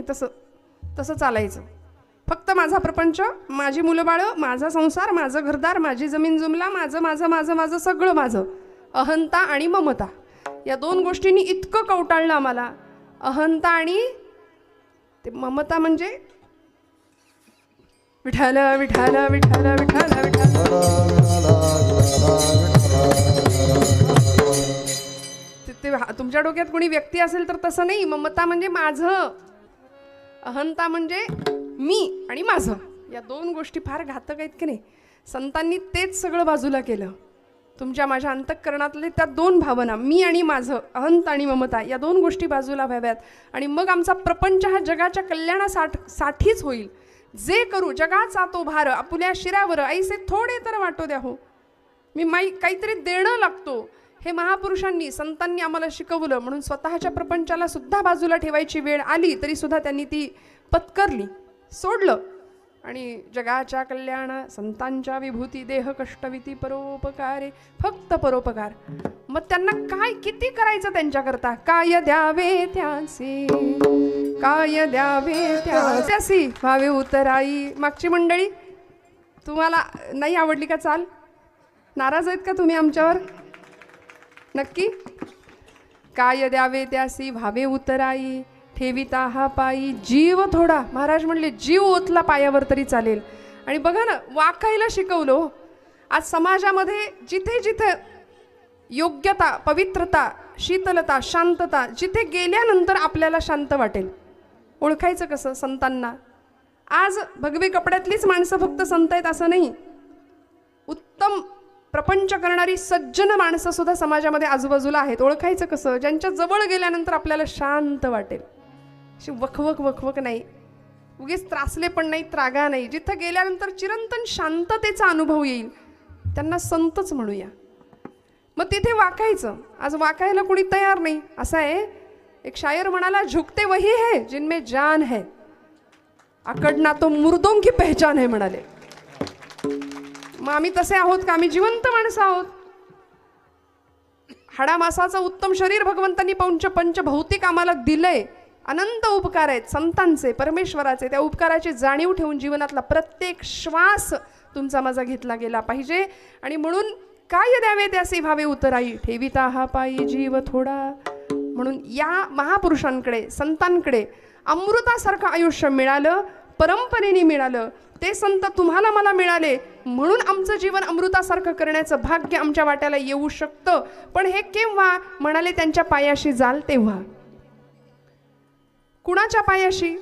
तसं तसं चालायचं. फक्त माझा प्रपंच, माझी मुलं बाळं, माझा संसार, माझं घरदार, माझी जमीन जुमला, माझं माझं माझं माझं सगळं माझं. अहंता आणि ममता या दोन गोष्टींनी इतकं कवटाळलं आम्हाला. अहंता आणि ते ममता म्हणजे विठाल विठाल विठाल विठाल विठाल. ते तुमच्या डोक्यात कोणी व्यक्ती असेल तर तसं नाही. ममता म्हणजे माझं, अहंता म्हणजे मी आणि माझं. या दोन गोष्टी फार घातक आहेत की नाही. संतांनी तेच सगळं बाजूला केलं. तुमच्या माझ्या अंतःकरणातले त्या दोन भावना, मी आणि माझं, अहंता आणि ममता, या दोन गोष्टी बाजूला व्हाव्यात. आणि मग आमचा प्रपंच हा जगाच्या कल्याणासाठीच होईल. जे करू जगाचा तो भार आपुल्या शिरावर ऐसे थोडे तर वाटो द्या हो. मी काहीतरी देणं लागतो. हे महापुरुषांनी संतांनी आम्हाला शिकवलं. म्हणून स्वतःच्या प्रपंचाला सुद्धा बाजूला ठेवायची वेळ आली तरी सुद्धा त्यांनी ती पत्करली, सोडलं. आणि जगाच्या कल्याण संतांच्या विभूती देह कष्टविती परोपकारे, फक्त परोपकार. मग त्यांना काय किती करायचं त्यांच्याकरता. काय द्यावे त्याचे, काय द्यावे त्यासी व्हावे उतराई. मागची मंडळी तुम्हाला नाही आवडली का चाल? नाराज आहेत का तुम्ही आमच्यावर? नक्की. काय द्यावे त्यासी व्हावे उतराई, ठेविता हा पायी जीव थोडा. महाराज म्हणले जीव ओतला पायावर तरी चालेल. आणि बघा ना, वाकायला शिकवलं. आज समाजामध्ये जिथे जिथे योग्यता, पवित्रता, शीतलता, शांतता, जिथे गेल्यानंतर आपल्याला शांत वाटेल, ओळखायचं कसं संतांना? आज भगवे कपड्यातलीच माणसं फक्त संत आहेत असं नाही. उत्तम प्रपंच करणारी सज्जन माणसं सुद्धा समाजामध्ये आजूबाजूला आहेत. ओळखायचं कसं? ज्यांच्या जवळ गेल्यानंतर आपल्याला शांत वाटेल. अशी वखवक वखवक नाही, उगीच त्रासले पण नाही, त्रागा नाही. जिथं गेल्यानंतर चिरंतन शांततेचा अनुभव येईल त्यांना संतच म्हणूया. मग तिथे वाकायचं. आज वाकायला कोणी तयार नाही. असं आहे, एक शायर म्हणाला, झुकते वही है जिनमें जान है, आकडना तो मुर्दों की पहचान है म्हणाले. मग आम्ही तसे आहोत का? आम्ही जिवंत माणसं आहोत. हाडामासाचं उत्तम शरीर भगवंतांनी पंच भौतिक आम्हाला दिलंय. अनंत उपकार आहेत संतांचे, परमेश्वराचे. त्या उपकाराची जाणीव ठेवून जीवनातला प्रत्येक श्वास तुमचा माझा घेतला गेला पाहिजे. आणि म्हणून काय द्यावे त्यासे भावे उतराई, ठेविता हा पायी जीव थोडा. म्हणून या महापुरुषांकडे, संतांकडे अमृतासारखं आयुष्य मिळालं, परंपरेने मिळालं. ते संत तुम्हाला मला मिळाले म्हणून आमचं जीवन अमृतासारखं करण्याचं भाग्य आमच्या वाट्याला येऊ शकतं. पण हे केव्हा? म्हणाले त्यांच्या पायाशी जाल तेव्हा. कुणाच्या पायाशी?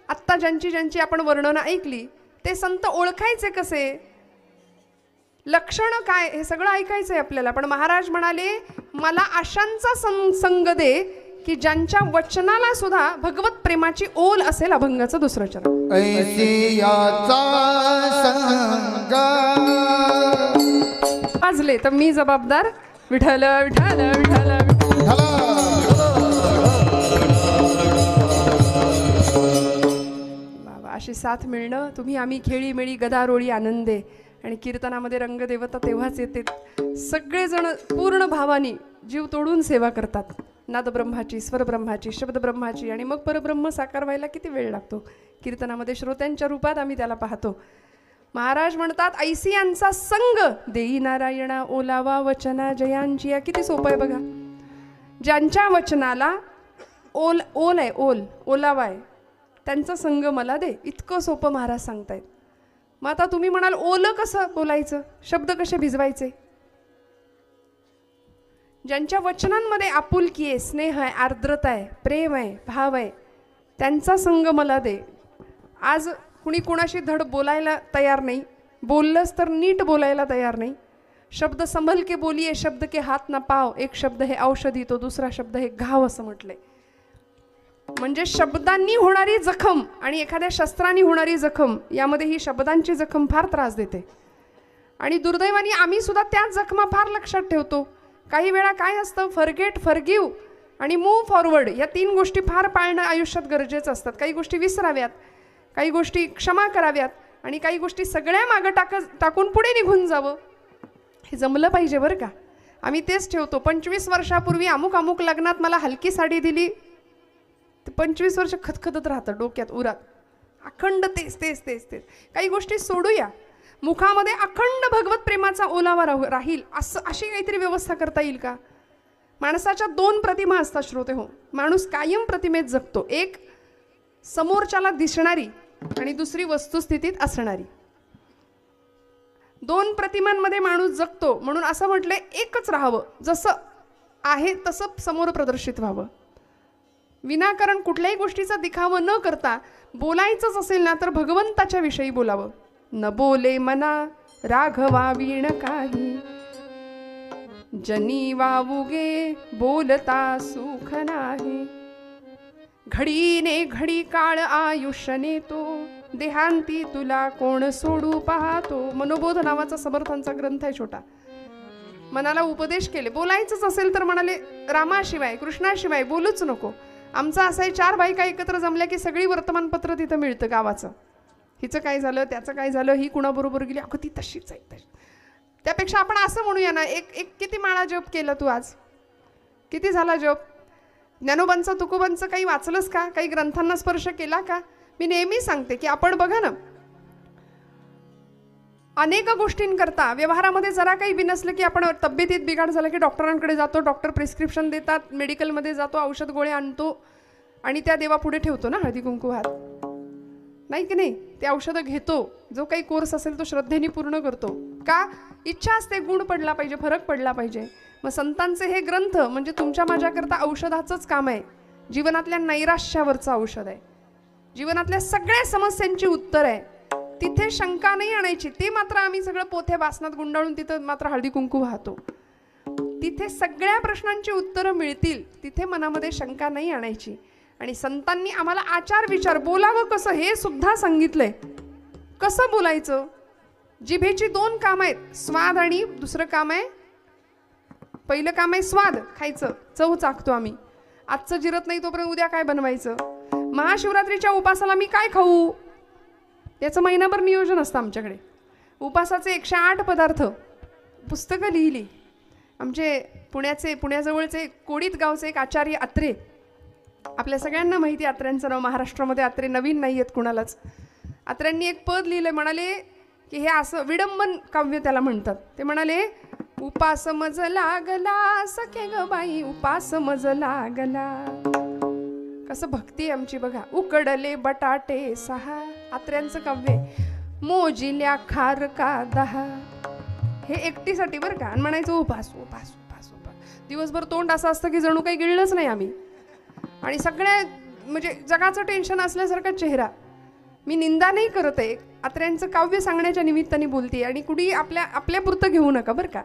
आत्ता ज्यांची आपण वर्णनं ऐकली ते संत ओळखायचे कसे, लक्षणं काय, हे सगळं ऐकायचंय आपल्याला. पण महाराज म्हणाले, मला अशांचा संग दे की ज्यांच्या वचनाला सुद्धा भगवत प्रेमाची ओल असेल. अभंगाचं दुसरं चरण. वाजले तर मी जबाबदार. विठ्ठल विठ्ठल विठ्ठल बाबा. अशी साथ मिळणं, तुम्ही आम्ही खेळी मेळी गदारोळी आनंदे. आणि कीर्तनामध्ये रंगदेवता तेव्हाच येते. सगळेजण पूर्ण भावानी जीव तोडून सेवा करतात. नादब्रह्माची, स्वरब्रह्माची, शब्दब्रह्माची. आणि मग परब्रह्म साकार व्हायला किती वेळ लागतो? कीर्तनामध्ये श्रोत्यांच्या रूपात आम्ही त्याला पाहतो. महाराज म्हणतात, ऐसी यांचा संग देई नारायणा ओलावा वचना जयांची. या किती सोपं आहे बघा. ज्यांच्या वचनाला ओल आहे, ओलावा आहे, त्यांचा संग मला दे. इतकं सोपं महाराज सांगतायत. मग आता तुम्ही म्हणाल ओलं कसं बोलायचं, शब्द कसे भिजवायचे? ज्यांच्या वचनांमध्ये आपुलकी आहे, स्नेह आहे, आर्द्रता आहे, प्रेम आहे, भाव आहे, त्यांचा संग मला दे. आज कुणी कुणाशी धड बोलायला तयार नाही. बोललंच तर नीट बोलायला तयार नाही. शब्द संभल के बोलिये, शब्द के हात ना पाव. एक शब्द हे औषधी, तो दुसरा शब्द हे घाव असं म्हटलंय. म्हणजे शब्दांनी होणारी जखम आणि एखाद्या शस्त्रांनी होणारी जखम, यामध्ये ही शब्दांची जखम फार त्रास देते. आणि दुर्दैवाने आम्ही सुद्धा त्याच जखमा फार लक्षात ठेवतो. काही वेळा काय असतं, फॉरगेट, फॉरगिव्ह आणि मूव्ह फॉरवर्ड, या तीन गोष्टी फार पाळणं आयुष्यात गरजेचं असतात. काही गोष्टी विसराव्यात, काही गोष्टी क्षमा कराव्यात आणि काही गोष्टी सगळ्या मागं टाकून पुढे निघून जावं. हे जमलं पाहिजे बरं का. आम्ही तेच ठेवतो. 25 वर्षापूर्वी अमुक लग्नात मला हलकी साडी दिली, ते 25 वर्ष खतखतत राहतं डोक्यात उरात, अखंड तेच तेच तेच तेच. काही गोष्टी सोडूया, मुखामध्ये अखंड भगवत प्रेमाचा ओलावा राहील असं अशी काहीतरी व्यवस्था करता येईल का? माणसाच्या 2 प्रतिमा असतात श्रोते हो. माणूस कायम प्रतिमेत जगतो, एक समोरच्याला दिसणारी आणि दुसरी वस्तुस्थितीत असणारी. 2 प्रतिमांमध्ये माणूस जगतो. म्हणून असं म्हटलंय एकच राहावं, जसं आहे तसं समोर प्रदर्शित व्हावं. विनाकारण कुठल्याही गोष्टीचा दिखावं न करता बोलायचंच असेल ना तर भगवंताच्या विषयी बोलावं. न बोले मना राघवा वीण काही, जनी वावुगे बोलता सुख नाही. घडीने घडी काळ आयुष्यने तो, देहांती तुला कोण सोडू पाहतो. मनोबोध नावाचा समर्थांचा ग्रंथ आहे छोटा. मनाला उपदेश केले, बोलायचंच असेल तर म्हणाले रामाशिवाय कृष्णाशिवाय बोलूच नको. आमचं असं आहे, 4 बायका एकत्र जमल्या की सगळी वर्तमानपत्र तिथं मिळतं गावाचं. हिचं काय झालं, त्याचं काय झालं, ही कुणाबरोबर गेली, अगं ती तशीच आहे तशी. त्यापेक्षा आपण असं म्हणूया ना, एक किती माळा जप केला तू आज, किती झाला जप? ज्ञानोबांचं तुकोबांचं काही वाचलंस का? काही ग्रंथांना स्पर्श केला का? मी नेहमी सांगते की आपण बघा ना, अनेक गोष्टींकरता व्यवहारामध्ये जरा काही बिनसलं की आपण तब्येतीत बिघाड झाला की डॉक्टरांकडे जातो, डॉक्टर प्रिस्क्रिप्शन देतात, मेडिकलमध्ये जातो, औषध गोळ्या आणतो आणि त्या देवापुढे ठेवतो ना हळदी कुंकू हात, नाही की नाही? ते औषधं घेतो, जो काही कोर्स असेल तो श्रद्धेने पूर्ण करतो. का? इच्छा असते, गुण पडला पाहिजे, फरक पडला पाहिजे. मग संतांचे हे ग्रंथ म्हणजे तुमच्या माझ्याकरता औषधाचंच काम आहे. जीवनातल्या नैराश्यावरचं औषध आहे, जीवनातल्या सगळ्या समस्यांची उत्तर आहे. तिथे शंका नाही आणायची. ते मात्र आम्ही सगळं पोथे बासनात गुंडाळून तिथं मात्र हळदी कुंकू वाहतो. तिथे सगळ्या प्रश्नांची उत्तरं मिळतील, तिथे मनामध्ये शंका नाही आणायची. आणि संतांनी आम्हाला आचार विचार, बोलावं कसं हे सुद्धा सांगितलंय. कसं बोलायचं? जिभेची 2 काम आहेत, स्वाद आणि दुसरं काम आहे, पहिलं काम आहे स्वाद, खायचं, चव चाकतो आम्ही. आजचं जिरत नाही तोपर्यंत उद्या काय बनवायचं, महाशिवरात्रीच्या उपासाला मी काय खाऊ, याचं महिनाभर नियोजन असतं आमच्याकडे. उपासाचे 108 पदार्थ पुस्तकं लिहिली. आमचे पुण्याजवळचे कोडीत गावचे एक आचार्य अत्रे, आपल्या सगळ्यांना माहिती अत्र्यांचं नाव, महाराष्ट्रामध्ये अत्रे नवीन नाही आहेत कुणालाच. अत्र्यांनी एक पद लिहिलं, म्हणाले की हे असं विडंबन काव्य त्याला म्हणतात. ते म्हणाले, उपास मज लागला सखे ग बाई, उपास मज लागला. कसं भक्ती आमची बघा. उकडले बटाटे 6, आत्र्यांचं काव्य. मोजिल्या खार का 10, हे एकटीसाठी बरं का. आणि म्हणायचं उपास उपास उपास उपास. दिवसभर तोंड असं असतं की जणू काही गिळलंच नाही आम्ही. आणि सगळ्या म्हणजे जगाचं टेन्शन असल्यासारखा चेहरा. मी निंदा नाही करत आहे, आत्र्यांचं काव्य सांगण्याच्या निमित्ताने बोलते. आणि कुणी आपल्यापुरतं घेऊ नका बरं का.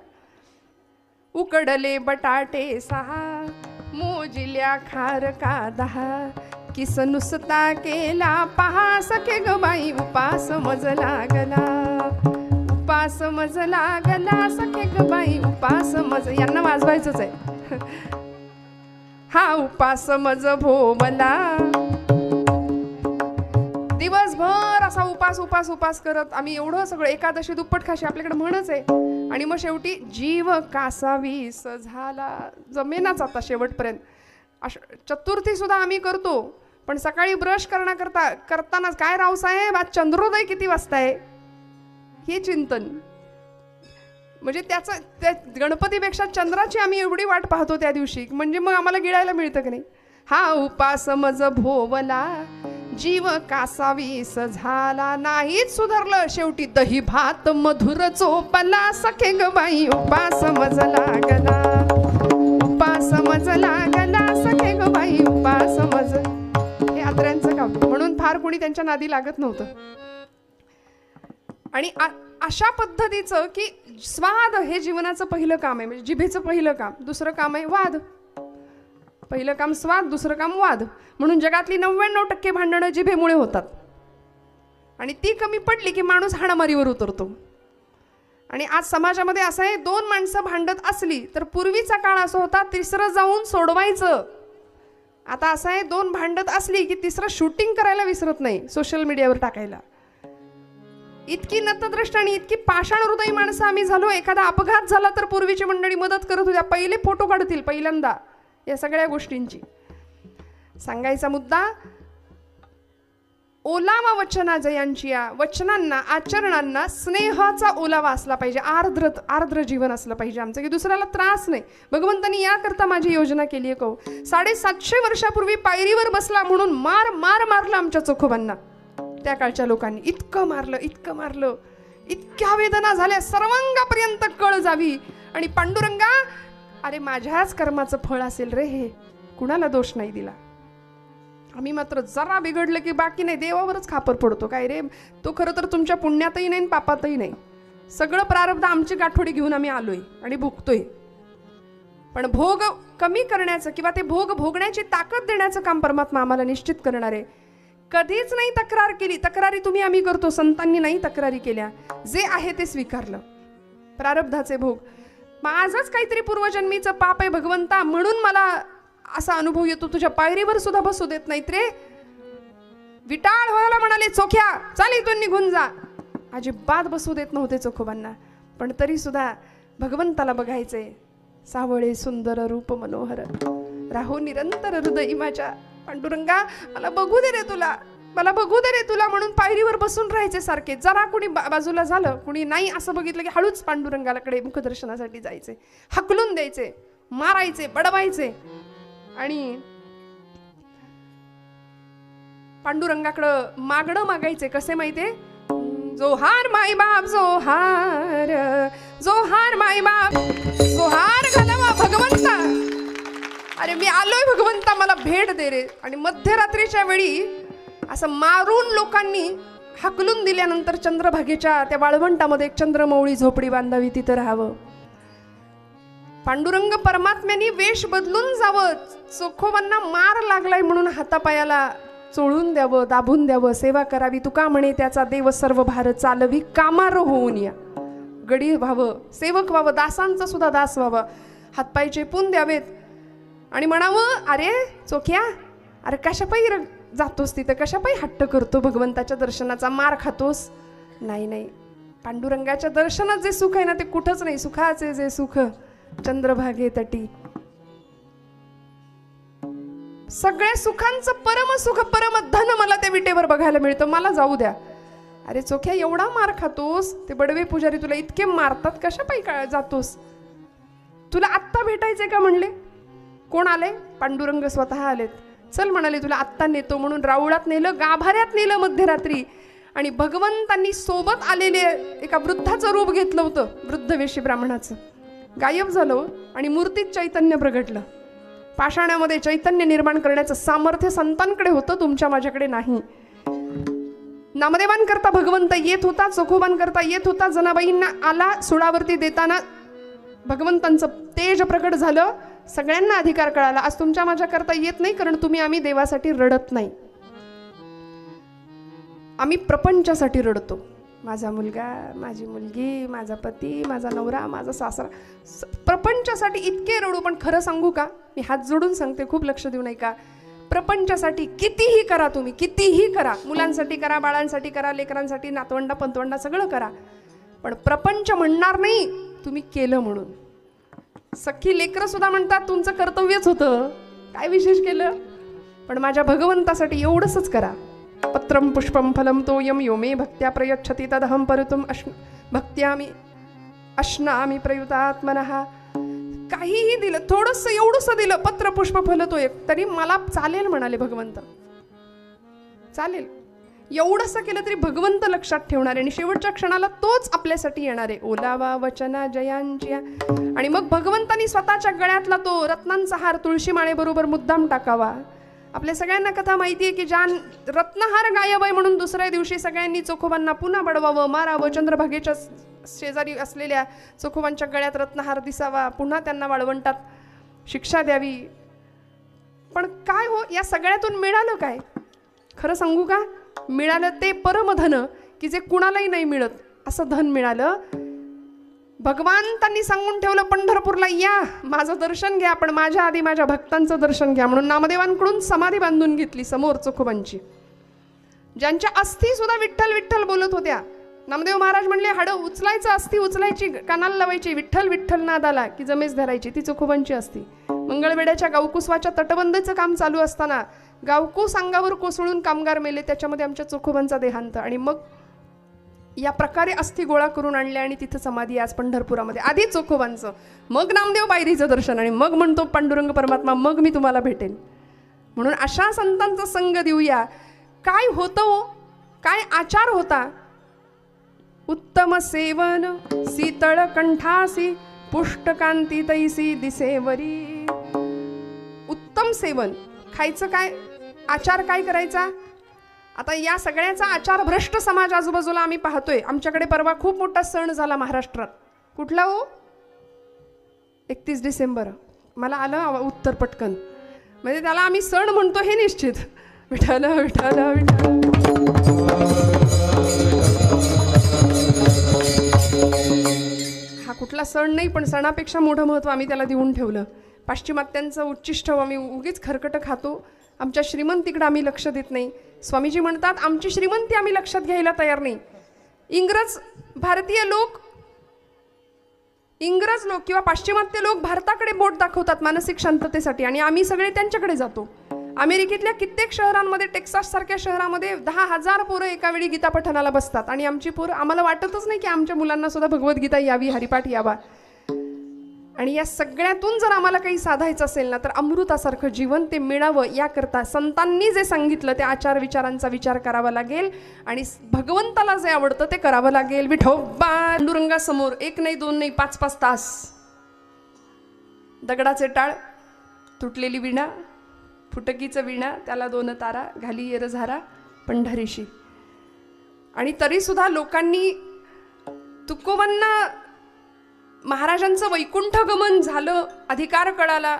उकडले बटाटे 6, मोजिल्या खार का 10, किस नुसता केला पहा सखे ग बाई, उपास मज लागला, उपास मज लागला सखे ग बाई, उपास मज. यांना वाजवायचंच आहे. हा उपास मज भोवला. दिवसभर असा उपास उपास उपास करत आम्ही एवढं सगळं, एकादशी दुप्पट खाशी आपल्याकडे म्हणच आहे. आणि मग शेवटी जीव कासावीस झाला, जमेनाच आता शेवटपर्यंत. चतुर्थी सुद्धा आम्ही करतो, पण सकाळी ब्रश करतानाच काय रावसाहेब आज चंद्रोदय किती वाजता आहे हे चिंतन. म्हणजे त्या गणपतीपेक्षा चंद्राची आम्ही एवढी वाट पाहतो त्या दिवशी, म्हणजे मग आम्हाला गिळायला मिळतं की नाही. हा उपास मज भोवला, जीव कासावीस झाला, नाहीच सुधारलं शेवटी दही भात मधुर चोपला सखे ग बाई, उपास मज लागला, उपास मज लागला सखे ग बाई, उपास मज. हे आत्र्यांचं काव्य. म्हणून फार कोणी त्यांच्या नादी लागत नव्हतं. आणि अशा पद्धतीचं की स्वाद हे जीवनाचं पहिलं काम आहे, म्हणजे जिभेचं पहिलं काम. दुसरं काम आहे वाद. पहिलं काम स्वाद, दुसरं काम वाद. म्हणून जगातली 99% भांडणं जिभेमुळे होतात. आणि ती कमी पडली की माणूस हाणामारीवर उतरतो. आणि आज समाजामध्ये असं आहे, 2 माणसं भांडत असली तर पूर्वीचा काळ असा होता, तिसरं जाऊन सोडवायचं. आता असं आहे, 2 भांडत असली की तिसरं शूटिंग करायला विसरत नाही, सोशल मीडियावर टाकायला. इतकी नतद्रष्ट आणि इतकी पाषाण हृदयी माणसं आम्ही झालो. एखादा अपघात झाला तर पूर्वीची मंडळी मदत करत होत्या, पहिले फोटो काढतील पहिल्यांदा या सगळ्या गोष्टींची. सांगायचा मुद्दा, ओलावा वचना जयांची, या वचनांना आचरणांना स्नेहाचा ओलावा असला पाहिजे, आर्द्र जीवन असलं पाहिजे आमचं, की दुसऱ्याला त्रास नाही. भगवंतांनी याकरता माझी योजना केली आहे. 750 वर्षापूर्वी पायरीवर बसला म्हणून मारलं आमच्या चोखोबांना त्या काळच्या लोकांनी. इतकं मारलं, इतक्या वेदना झाल्या, सर्वांगापर्यंत कळ जावी. आणि पांडुरंगा, अरे माझ्याच कर्माचं फळ असेल रे हे, कुणाला दोष नाही दिला. आम्ही मात्र जरा बिघडलं की बाकी नाही, देवावरच खापर पडतो. काय रे, तो खरं तर तुमच्या पुण्यातही नाही पापातही नाही, सगळं प्रारब्ध आमची गाठोडी घेऊन आम्ही आलोय आणि भुगतोय. पण भोग कमी करण्याचं किंवा ते भोग भोगण्याची ताकद देण्याचं काम परमात्मा आम्हाला निश्चित करणार आहे. कधीच नाही तक्रार केली. तक्रारी तुम्ही आम्ही करतो, संतांनी नाही तक्रारी केल्या. जे आहे ते स्वीकारलं. प्रारब्धाचे भोग, माझंच काहीतरी पूर्वजन्मीचं पाप आहे भगवंता, म्हणून मला असा अनुभव येतो. तुझ्या पायरीवर सुद्धा बसू देत नाहीत रे. विटाळ व्हायला म्हणाले, चोख्या चाल इथून निघून जा. अजिबात बसू देत नव्हते चोखोबांना. पण तरी सुद्धा भगवंताला बघायचंय. सावळे सुंदर रूप मनोहर, राहो निरंतर हृदयी माझ्या. पांडुरंगा, मला बघू दे रे तुला, मला बघू दे रे तुला, म्हणून पायरीवर बसून राहायचे सारखे. जरा कुणी बाजूला झालं, कुणी नाही असं बघितलं की हळूच पांडुरंगाकडे मुखदर्शनासाठी जायचे, हकलून द्यायचे, मारायचे, बडवायचे. आणि पांडुरंगाकडं मागणं मागायचे. कसे माहितीये? जोहार माई बाप जोहार, जोहार माई बाप, जोहार घालावा भगवंता. अरे मी आलोय भगवंता, मला भेट दे रे. आणि मध्यरात्रीच्या वेळी असं मारून लोकांनी हाकलून दिल्यानंतर चंद्रभागेच्या त्या वाळवंटामध्ये एक चंद्रमौळी झोपडी बांधावी, तिथं राहावं. पांडुरंग परमात्म्यानी वेश बदलून जावं. चोखोबांना मार लागलाय म्हणून हातापायाला चोळून द्यावं, दाबून द्यावं, सेवा करावी. तुका म्हणे त्याचा देव सर्व भार चालवी, कामार होऊन या. गडी व्हावं, सेवक व्हावं, दासांचा सुद्धा दास व्हावं. हातपाय चेपून द्यावेत आणि म्हणावं, अरे चोख्या, अरे कशापायी जातोस तिथं, कशापायी हट्ट करतो भगवंताच्या दर्शनाचा, मार खातोस. नाही, पांडुरंगाच्या दर्शनात जे सुख आहे ना ते कुठंच नाही. सुखाचे जे सुख चंद्रभागे तटी, सगळ्या सुखांचं परम सुख, परम धन मला त्या विटेवर बघायला मिळतं. मला जाऊ द्या. अरे चोख्या, एवढा मार खातोस, ते बडवे पुजारी तुला इतके मारतात, कशापायी काय जातोस? तुला आत्ता भेटायचंय का म्हणले? कोण आले? पांडुरंग स्वतः आलेत. चल म्हणाले, तुला आत्ता नेतो. म्हणून राऊळात नेलं, गाभाऱ्यात नेलं मध्यरात्री. आणि भगवंतांनी सोबत आलेले एका वृद्धाचं रूप घेतलं होतं, वृद्धवेशी ब्राह्मणाचं. गायब झालं आणि मूर्तीत चैतन्य प्रगटलं. पाषाणामध्ये चैतन्य निर्माण करण्याचं सामर्थ्य संतांकडे होतं, तुमच्या माझ्याकडे नाही. नामदेवांकरता भगवंत येत होता, चोखोबांकरता येत होता. जनाबाईंना आला सुळावरती देताना भगवंतांचं तेज प्रकट झालं. सगळ्यांना अधिकार कळाला. आज तुमच्या माझ्याकरता येत नाही, कारण तुम्ही आम्ही देवासाठी रडत नाही, आम्ही प्रपंचासाठी रडतो. माझा मुलगा, माझी मुलगी, माझा पती, माझा नवरा, माझा सासरा, प्रपंचासाठी इतके रडू. पण खरं सांगू का, मी हात जोडून सांगते, खूप लक्ष देऊ नये का, प्रपंचासाठी कितीही करा, तुम्ही कितीही करा, मुलांसाठी करा, बाळांसाठी करा, लेकरांसाठी, नातवंडा पंतवंडा सगळं करा, पण प्रपंच म्हणणार नाही तुम्ही केलं म्हणून. सख्खी लेकरं सुद्धा म्हणतात तुमचं कर्तव्यच होतं, काय विशेष केलं? पण माझ्या भगवंतासाठी एवढंच करा. पत्रम पुष्पम फलम तोयम यो मे भक्त्या प्रयच्छति तदहम परतुम भक्त्यामी अश्नामी प्रयुतात्मनः. काहीही दिलं, थोडंसं एवढंसं दिलं, पत्र पुष्प फल तो एक, तरी मला चालेल म्हणाले भगवंत. चालेल, एवढंसं केलं तरी भगवंत लक्षात ठेवणार आहे आणि शेवटच्या क्षणाला तोच आपल्यासाठी येणार आहे. ओलावा वचना जयांची. आणि मग भगवंतानी स्वतःच्या गळ्यातला तो रत्नांचा हार तुळशी माळेबरोबर मुद्दाम टाकावा. आपल्या सगळ्यांना कथा माहिती आहे की ज्या रत्नहार गायब आहे म्हणून दुसऱ्या दिवशी सगळ्यांनी चोखोबांना पुन्हा बडवावं, मारावं. चंद्रभागेच्या शेजारी असलेल्या चोखोबांच्या गळ्यात रत्नहार दिसावा, पुन्हा त्यांना वाळवंटात शिक्षा द्यावी. पण काय हो, या सगळ्यातून मिळालं काय? खरं सांगू का, मिळालं ते परमधन की जे कुणालाही नाही मिळत असं धन मिळालं. भगवंतांनी सांगून ठेवलं पंढरपूरला या, माझं दर्शन घ्या, पण माझ्या आधी माझ्या भक्तांचं दर्शन घ्या. म्हणून नामदेवांकडून समाधी बांधून घेतली समोर चोखोबांची, ज्यांच्या अस्थी सुद्धा विठ्ठल विठ्ठल बोलत होत्या. नामदेव महाराज म्हणले, हाडं उचलायचं, अस्थी उचलायची, कानाला लावायची, विठ्ठल विठ्ठल नाद आला की जमेस धरायची, ती चोखोबांची अस्थी. मंगळवेड्याच्या गावकुसवाच्या तटबंदीचं काम चालू असताना गावकूस अंगावर कोसळून कामगार मेले, त्याच्यामध्ये आमच्या चोखोबांचा देहांत. आणि मग या प्रकारे अस्थी गोळा करून आणले आणि तिथं समाधी आज पंढरपुरामध्ये. आधी चोखोबांचं, मग नामदेव पायरीचं दर्शन, आणि मग म्हणतो पांडुरंग परमात्मा मग मी तुम्हाला भेटेन. म्हणून अशा संतांचा संग देऊया. काय होतं हो, काय आचार होता. उत्तम सेवन शीतळ कंठासी पुष्टकांती तैसी दिसेवरी. उत्तम सेवन, खायचं काय, आचार काय करायचा. आता या सगळ्याचा आचार भ्रष्ट समाज आजूबाजूला आम्ही पाहतोय. आमच्याकडे परवा खूप मोठा सण झाला महाराष्ट्रात. कुठला हो? 31 डिसेंबर. मला आलं उत्तर पटकन, म्हणजे त्याला आम्ही सण म्हणतो हे निश्चित. विठ्ठल विठ्ठल विठ्ठल. हा कुठला सण नाही, पण सणापेक्षा मोठं महत्त्व आम्ही त्याला देऊन ठेवलं. पाश्चिमात्यांचं उच्चिष्ट आम्ही उगीच खरकटं खातो. आमच्या श्रीमंतीकडे आम्ही लक्ष देत नाही. स्वामीजी म्हणतात आमची श्रीमंती आम्ही लक्षात घ्यायला तयार नाही. भारतीय लोक किंवा पाश्चिमात्य लोक भारताकडे बोट दाखवतात मानसिक शांततेसाठी, आणि आम्ही सगळे त्यांच्याकडे जातो. अमेरिकेतल्या कित्येक शहरांमध्ये, टेक्सास सारख्या शहरामध्ये 10,000 पोरं एका वेळी गीता पठणाला बसतात, आणि आमची पोरं, आम्हाला वाटतच नाही की आमच्या मुलांना सुद्धा भगवद्गीता यावी, हरिपाठ यावा. आणि या सगळ्यातून जर आम्हाला काही साधायचं असेल ना, तर अमृतासारखं जीवन ते मिळावं याकरता संतांनी जे सांगितलं त्या आचार विचारांचा विचार करावा लागेल, आणि भगवंताला जे आवडतं ते करावं लागेल. विठोबा पांडुरंगासमोर 1 नाही 2 नाही 5-5 तास दगडाचे टाळ, तुटलेली विणा, फुटकीचं विणा, त्याला 2 तारा, घाली येर झारा पंढरीशी. आणि तरीसुद्धा लोकांनी तुकोबांना महाराजांचं वैकुंठ गमन झालं, अधिकार कळाला,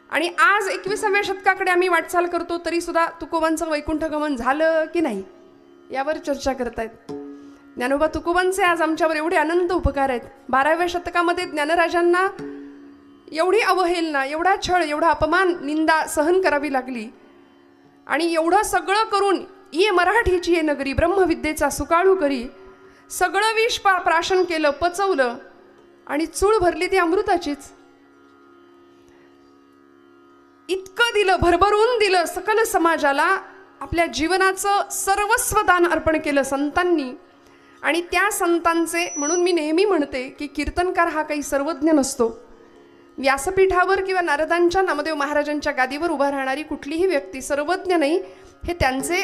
आणि आज 21व्या शतकाकडे आम्ही वाटचाल करतो, तरी सुद्धा तुकोबांचं वैकुंठ गमन झालं की नाही यावर चर्चा करतायत. ज्ञानोबा तुकोबांचे आज आमच्यावर एवढे अनंत उपकार आहेत. 12व्या शतकामध्ये ज्ञानराजांना एवढी अवहेलना, एवढा छळ, एवढा अपमान, निंदा सहन करावी लागली, आणि एवढं सगळं करून ये मराठीची ये नगरी ब्रह्मविद्येचा सुकाळू करी, सगळं विष प्राशन केलं, पचवलं, आणि चूळ भरली ती अमृताचीच. इतकं दिलं, भरभरून दिलं सकल समाजाला, आपल्या जीवनाचं सर्वस्व दान अर्पण केलं संतांनी. आणि त्या संतांचे, म्हणून मी नेहमी म्हणते की कीर्तनकार हा काही सर्वज्ञ नसतो. व्यासपीठावर किंवा नारदांच्या नामदेव महाराजांच्या गादीवर उभा राहणारी कुठलीही व्यक्ती सर्वज्ञ नाही. हे त्यांचे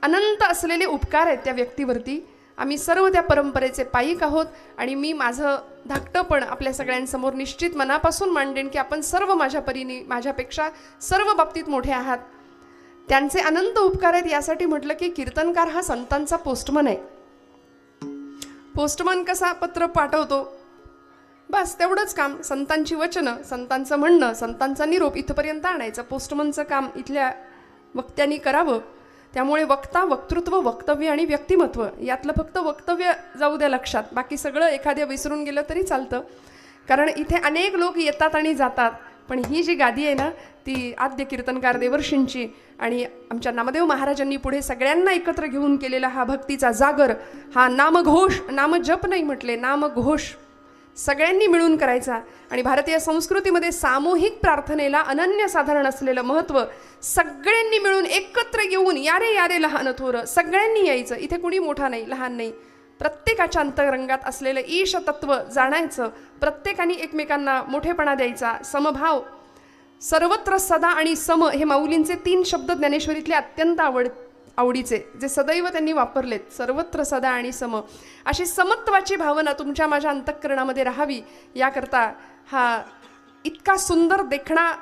अनंत असलेले उपकार आहेत त्या व्यक्तीवरती. आम्ही सर्व त्या परंपरेचे पायिक आहोत, आणि मी माझं धाकटंपण आपल्या सगळ्यांसमोर निश्चित मनापासून मांडेन की आपण सर्व माझ्या परीने, माझ्यापेक्षा सर्व बाबतीत मोठे आहात. त्यांचे अनंत उपकार आहेत. यासाठी म्हटलं की कीर्तनकार हा संतांचा पोस्टमन आहे. पोस्टमन कसा पत्र पाठवतो, बस तेवढंच काम. संतांची वचनं, संतांचं म्हणणं, संतांचा निरोप इथपर्यंत आणायचं पोस्टमनचं काम इथल्या वक्त्यांनी करावं. त्यामुळे वक्ता, वक्तृत्व, वक्तव्य आणि व्यक्तिमत्व यातलं फक्त वक्तव्य जाऊ द्या लक्षात, बाकी सगळं एखाद्या विसरून गेलं तरी चालतं. कारण इथे अनेक लोक येतात आणि जातात, पण ही जी गादी आहे ना ती आद्य कीर्तनकार देवर्षींची, आणि आमच्या नामदेव महाराजांनी पुढे सगळ्यांना एकत्र घेऊन केलेला हा भक्तीचा जागर, हा नामघोष, नामजप नाही म्हटले, नामघोष सगळ्यांनी मिळून करायचा. आणि भारतीय संस्कृतीमध्ये सामूहिक प्रार्थनेला अनन्यसाधारण असलेलं महत्त्व, सगळ्यांनी मिळून एकत्र येऊन यारे यारे लहान थोर सगळ्यांनी यायचं. इथे कुणी मोठा नाही लहान नाही, प्रत्येकाच्या अंतरंगात असलेलं ईश तत्व जाणायचं, प्रत्येकाने एकमेकांना मोठेपणा द्यायचा, समभाव, सर्वत्र सदा आणि सम हे माऊलींचे 3 शब्द ज्ञानेश्वरीतले अत्यंत आवडीचे, जे सदैव त्यांनी वापरलेत. सर्वत्र सदा आणि सम, अशी समत्वाची भावना तुमच्या माझ्या अंतःकरणामध्ये राहावी याकरता हा इतका सुंदर देखणा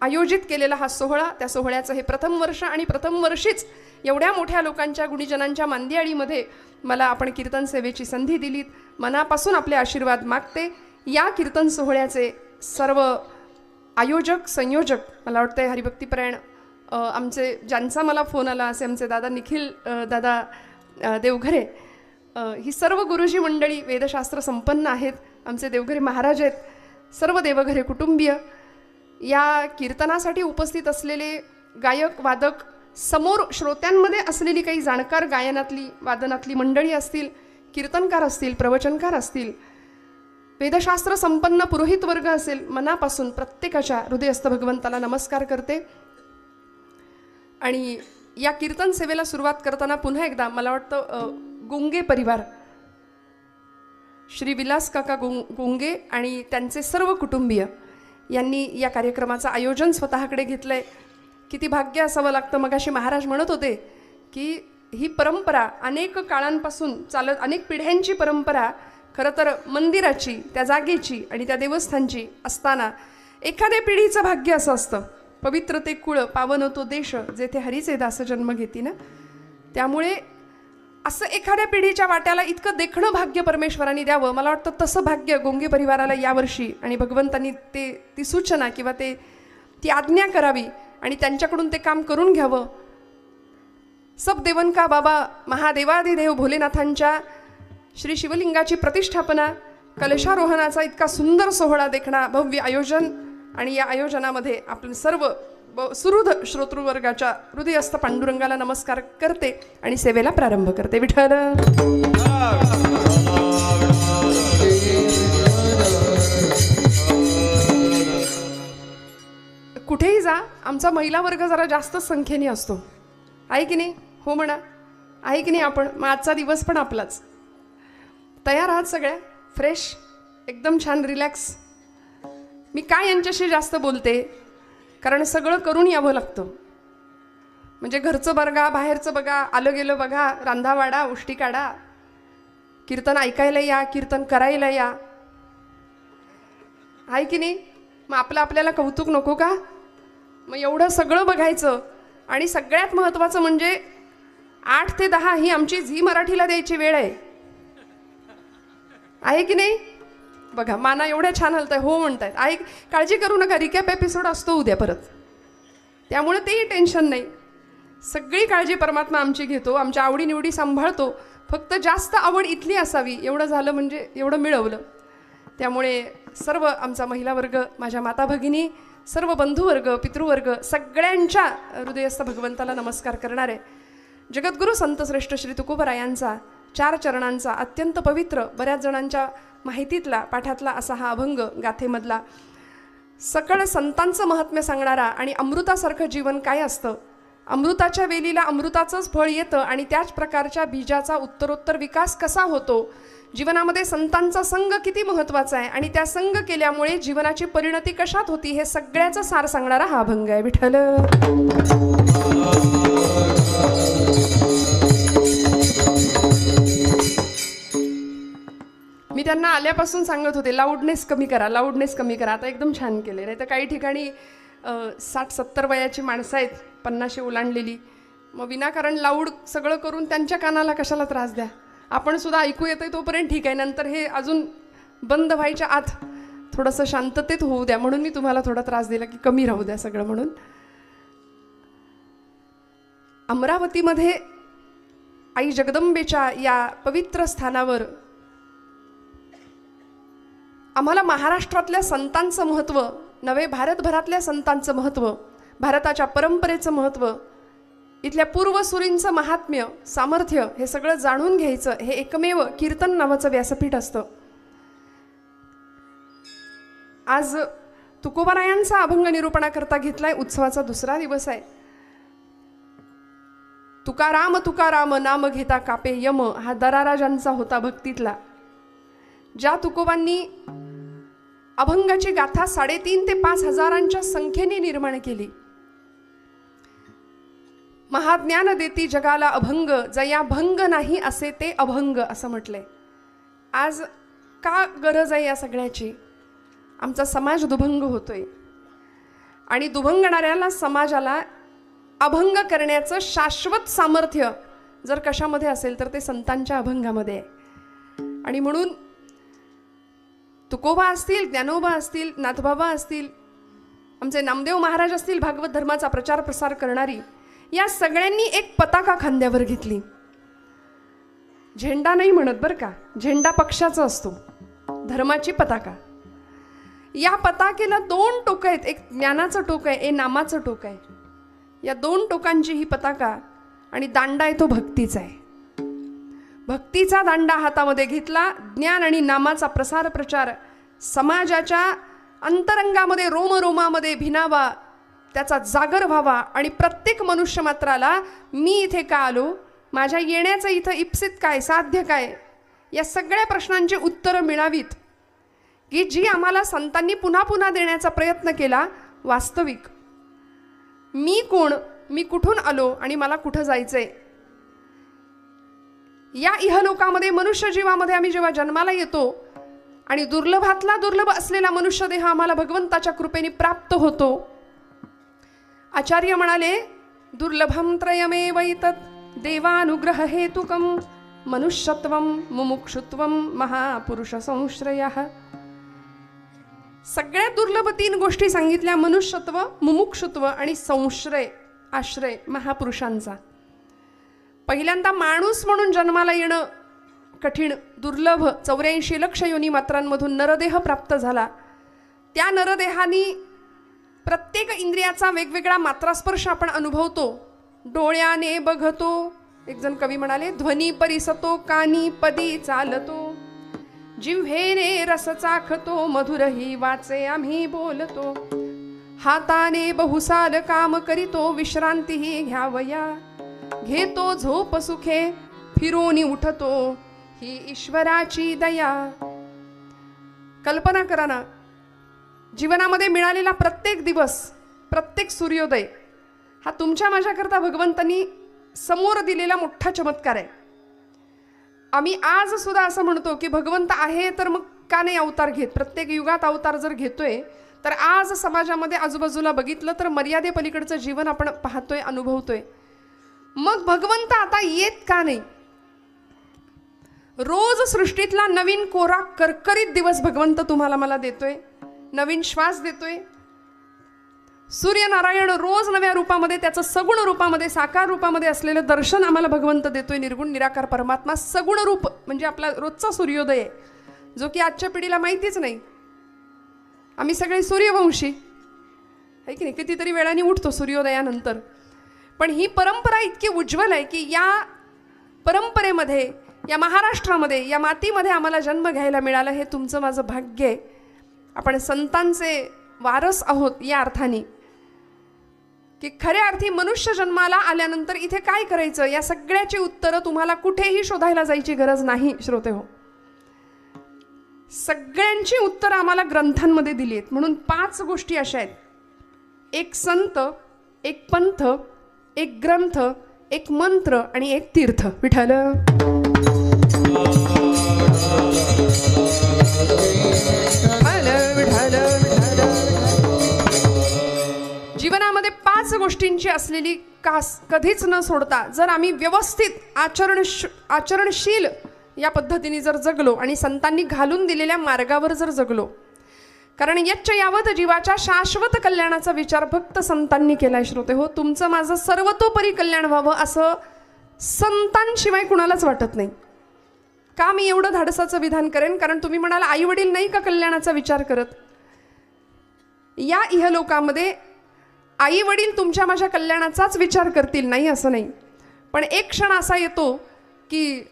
आयोजित केलेला हा सोहळा. त्या सोहळ्याचं हे प्रथम वर्ष, आणि प्रथम वर्षीच एवढ्या मोठ्या लोकांच्या, गुणीजनांच्या मांदियाळीमध्ये मला आपण कीर्तन सेवेची संधी दिलीत. मनापासून आपले आशीर्वाद मागते. या कीर्तन सोहळ्याचे सर्व आयोजक, संयोजक, मला वाटतं हरिभक्तीपरायण आमचे, ज्यांचा मला फोन आला असे आमचे दादा निखिल दादा देवघरे, ही सर्व गुरुजी मंडळी वेदशास्त्र संपन्न आहेत. आमचे देवघरे महाराज आहेत, सर्व देवघरे कुटुंबीय, या कीर्तनासाठी उपस्थित असलेले गायक, वादक, समोर श्रोत्यांमध्ये असलेली काही जाणकार गायनातली, वादनातली मंडळी असतील, कीर्तनकार असतील, प्रवचनकार असतील, वेदशास्त्र संपन्न पुरोहित वर्ग असेल, मनापासून प्रत्येकाच्या हृदयस्थ भगवंताला नमस्कार करते. आणि या कीर्तन सेवेला सुरुवात करताना पुन्हा एकदा मला वाटतं गुंगे परिवार, श्री विलास काका गुंगे आणि त्यांचे सर्व कुटुंबीय यांनी या कार्यक्रमाचं आयोजन स्वतःकडे घेतलं आहे. किती भाग्य असावं लागतं. मगाशी महाराज म्हणत होते की ही परंपरा अनेक काळांपासून चालत, अनेक पिढ्यांची परंपरा खरं तर मंदिराची, त्या जागेची आणि त्या देवस्थानची असताना एखाद्या पिढीचं भाग्य असं असतं, पवित्र ते कुळ, पावन तो देश, जेथे हरीचे दास जन्म घेती ना. त्यामुळे असं एखाद्या पिढीच्या वाट्याला इतकं देखणं भाग्य परमेश्वरांनी द्यावं. मला वाटतं तसं भाग्य गोंगे परिवाराला यावर्षी, आणि भगवंतांनी ती सूचना किंवा ती आज्ञा करावी आणि त्यांच्याकडून ते काम करून घ्यावं. सब देवन का बाबा महादेवादिदेव भोलेनाथांच्या श्री शिवलिंगाची प्रतिष्ठापना, कलशारोहणाचा इतका सुंदर सोहळा देखणा भव्य आयोजन, आणि या आयोजनामध्ये आपण सर्व सुहृद श्रोतृवर्गाच्या हृदयस्थ पांडुरंगाला नमस्कार करते आणि सेवेला प्रारंभ करते. विठ्ठल कुठेही जा, आमचा महिला वर्ग जरा जास्त संख्येने असतो, आहे की नाही? हो म्हणा, आहे की नाही? आपण मग आजचा दिवस पण आपलाच. तयार आहात सगळ्या? फ्रेश, एकदम छान, रिलॅक्स. मी काय यांच्याशी जास्त बोलते, कारण सगळं करून यावं लागतं. म्हणजे घरचं बघा, बाहेरचं बघा, आलं गेलं बघा, रांधावाडा, उष्टी काढा, कीर्तन ऐकायला या, कीर्तन करायला या, आहे की नाही? मग आपल्याला कौतुक नको का? मग एवढं सगळं बघायचं. आणि सगळ्यात महत्त्वाचं म्हणजे 8 ते 10 ही आमची झी मराठीला द्यायची वेळ आहे की नाही? बघा, माना एवढ्या छान हलताय, हो म्हणतायत. काळजी करू नका, रिकॅप एपिसोड असतो उद्या परत, त्यामुळे तेही टेन्शन नाही. सगळी काळजी परमात्मा आमची घेतो, आमच्या आवडीनिवडी सांभाळतो. फक्त जास्त आवड इथली असावी, एवढं झालं म्हणजे एवढं मिळवलं. त्यामुळे सर्व आमचा महिला वर्ग, माझ्या माता भगिनी, सर्व बंधुवर्ग, पितृवर्ग, सगळ्यांच्या हृदयस्थ भगवंताला नमस्कार करणारे जगद्गुरु संतश्रेष्ठ श्री तुकोबरायांचा 4 चरणांचा अत्यंत पवित्र, बऱ्याच जणांच्या माहितीतला, पाठातला असा हा अभंग, गाथेमधला सकळ संतांचं महात्म्य सांगणारा, आणि अमृतासारखं जीवन काय असतं, अमृताच्या वेलीला अमृताचंच फळ येतं, आणि त्याच प्रकारच्या बीजाचा उत्तरोत्तर विकास कसा होतो, जीवनामध्ये संतांचा संग किती महत्त्वाचा आहे, आणि त्या संग केल्यामुळे जीवनाची परिणती कशात होती, हे सगळ्याचं सार सांगणारा हा अभंग आहे. विठ्ठल मी त्यांना आल्यापासून सांगत होते, लाऊडनेस कमी करा, लाऊडनेस कमी करा. आता एकदम छान केले. नाही तर काही ठिकाणी 60-70 वयाची माणसं आहेत, 50 ओलांडलेली, मग विनाकारण लाऊड सगळं करून त्यांच्या कानाला कशाला त्रास द्या. आपण सुद्धा ऐकू येतंय तोपर्यंत ठीक आहे, नंतर हे अजून बंद व्हायच्या आत थोडंसं शांततेत होऊ द्या, म्हणून मी तुम्हाला थोडा त्रास दिला की कमी राहू द्या सगळं म्हणून. अमरावतीमध्ये आई जगदंबेच्या या पवित्र स्थानावर आम्हाला महाराष्ट्रातल्या संतांचं महत्त्व नव्हे, भारतभरातल्या संतांचं महत्त्व, भारताच्या परंपरेचं महत्त्व, इथल्या पूर्वसुरींचं महात्म्य, सामर्थ्य, हे सगळं जाणून घ्यायचं. हे एकमेव कीर्तन नावाचं व्यासपीठ असतं. आज तुकोबारायांचा अभंग निरूपणाकरता घेतलाय. उत्सवाचा 2रा दिवस आहे. तुकाराम तुकाराम नाम घेता कापे यम, हा दराराजांचा होता भक्तीतला. ज्या तुकोबांनी अभंगाची गाथा 3.5 ते 5 हजारांच्या संख्येने निर्माण केली. महाज्ञान देती जगाला अभंग, जया भंग नाही असे ते अभंग, असं म्हटलंय. आज का गरज आहे या सगळ्याची? आमचा समाज दुभंग होतोय, आणि दुभंगणाऱ्याला समाजाला अभंग करण्याचं शाश्वत सामर्थ्य जर कशामध्ये असेल तर ते संतांच्या अभंगामध्ये आहे. आणि म्हणून तुकोबा असतील, ज्ञानोबा असतील, नाथबाबा असतील, आमचे नामदेव महाराज असतील, भागवत धर्माचा प्रचार प्रसार करणारी, या सगळ्यांनी एक पताका खांद्यावर घेतली. झेंडा नाही म्हणत बरं का, झेंडा पक्षाचा असतो, धर्माची पताका. या पताकेला 2 टोकं आहेत, एक ज्ञानाचं टोक आहे, एक नामाचं टोक आहे. या 2 टोकांची ही पताका, आणि दांडा आहे तो भक्तीचा आहे. भक्तीचा दांडा हातामध्ये घेतला. ज्ञान आणि नामाचा प्रसार प्रचार समाजाच्या अंतरंगामध्ये रोमरोमामध्ये भिनावा, त्याचा जागर व्हावा आणि प्रत्येक मनुष्य मात्राला मी इथे का आलो, माझ्या येण्याचं इथं इप्सित काय, साध्य काय, या सगळ्या प्रश्नांची उत्तरं मिळावीत, की जी आम्हाला संतांनी पुन्हा पुन्हा देण्याचा प्रयत्न केला. वास्तविक मी कोण, मी कुठून आलो आणि मला कुठं जायचंय. या इहलोकामध्ये मनुष्य जीवामध्ये आम्ही जेव्हा जन्माला येतो आणि दुर्लभातला दुर्लभ असलेला मनुष्य देह आम्हाला भगवंताच्या कृपेने प्राप्त होतो. आचार्य म्हणाले, दुर्लभम त्रयमेवैतत् देवानुग्रह हेतुकम मनुष्यत्वम मुमुक्षुत्वम महापुरुष संश्रयः. सगळ्यात दुर्लभ 3 गोष्टी सांगितल्या, मनुष्यत्व, मुमुक्षुत्व आणि संश्रय, आश्रय महापुरुषांचा. पहिल्यांदा माणूस म्हणून जन्माला येणं कठीण, दुर्लभ. 84 लक्ष योनी मात्रांमधून नरदेह प्राप्त झाला. त्या नरदेहानी प्रत्येक इंद्रियाचा वेगवेगळा मात्रास्पर्श आपण अनुभवतो. डोळ्याने बघतो, एक जण कवी म्हणाले, ध्वनी परिसतो, कानी पदी चालतो, जिव्हेने रस चाखतो, मधुरही वाचे आम्ही बोलतो, हाताने बहुसाल काम करीतो, विश्रांतीही घ्यावया, घेतो झोप सुखे, फिरोनी उठतो, ही ईश्वराची दया. कल्पना करा ना, जीवनामध्ये मिळालेला प्रत्येक दिवस, प्रत्येक सूर्योदय हा तुमच्या माझ्याकरता भगवंतांनी समोर दिलेला मोठा चमत्कार आहे. आम्ही आज सुद्धा असं म्हणतो की भगवंत आहे तर मग का नाही अवतार घेत. प्रत्येक युगात अवतार जर घेतोय तर आज समाजामध्ये आजूबाजूला बघितलं तर मर्यादे पलीकडचं जीवन आपण पाहतोय, अनुभवतोय. मग भगवंत आता येत का नाही. रोज सृष्टीतला नवीन कोरा करकरीत दिवस भगवंत तुम्हाला मला देतोय, नवीन श्वास देतोय. सूर्यनारायण रोज नव्या रूपामध्ये, त्याचं सगुण रूपामध्ये, साकार रूपामध्ये असलेलं दर्शन आम्हाला भगवंत देतोय. निर्गुण निराकार परमात्मा सगुण रूप म्हणजे आपला रोजचा सूर्योदय आहे, जो की आजच्या पिढीला माहितीच नाही. आम्ही सगळे सूर्यवंशी आहे की नाही, कितीतरी वेळाने उठतो सूर्योदयानंतर. पण ही परंपरा इतकी उज्ज्वल आहे की या परंपरेमध्ये, या महाराष्ट्रामध्ये, या मातीमध्ये आम्हाला जन्म घ्यायला मिळाला. हे तुमचं माझं भाग्य आहे. आपण संतांचे वारस आहोत या अर्थाने की खऱ्या अर्थी मनुष्य जन्माला आल्यानंतर इथे काय करायचं, या सगळ्याची उत्तरं तुम्हाला कुठेही शोधायला जायची गरज नाही. श्रोते हो, सगळ्यांची उत्तरं आम्हाला ग्रंथांमध्ये दिली आहेत. म्हणून 5 गोष्टी अशा आहेत, एक संत, एक पंथ, एक ग्रंथ, एक मंत्र आणि एक तीर्थ. विठ्ठल जीवनामध्ये 5 गोष्टींची असलेली कास कधीच न सोडता जर आम्ही व्यवस्थित आचरणशील या पद्धतीने जर जगलो आणि संतांनी घालून दिलेल्या मार्गावर जर जगलो, कारण यच्च यावत जीवाच्या शाश्वत कल्याणाचा विचार भक्त संतांनी केलाय. श्रोते हो, तुमचं माझं सर्वतोपरी कल्याण व्हावं असं संतांशिवाय कुणालाच वाटत नाही. का मी एवढं धाडसाचं विधान करेन, कारण तुम्ही म्हणाल आई वडील नाही का कल्याणाचा विचार करत. या इहलोकामध्ये आई वडील तुमच्या माझ्या कल्याणाचाच विचार करतील, नाही असं नाही. पण एक क्षण असा येतो की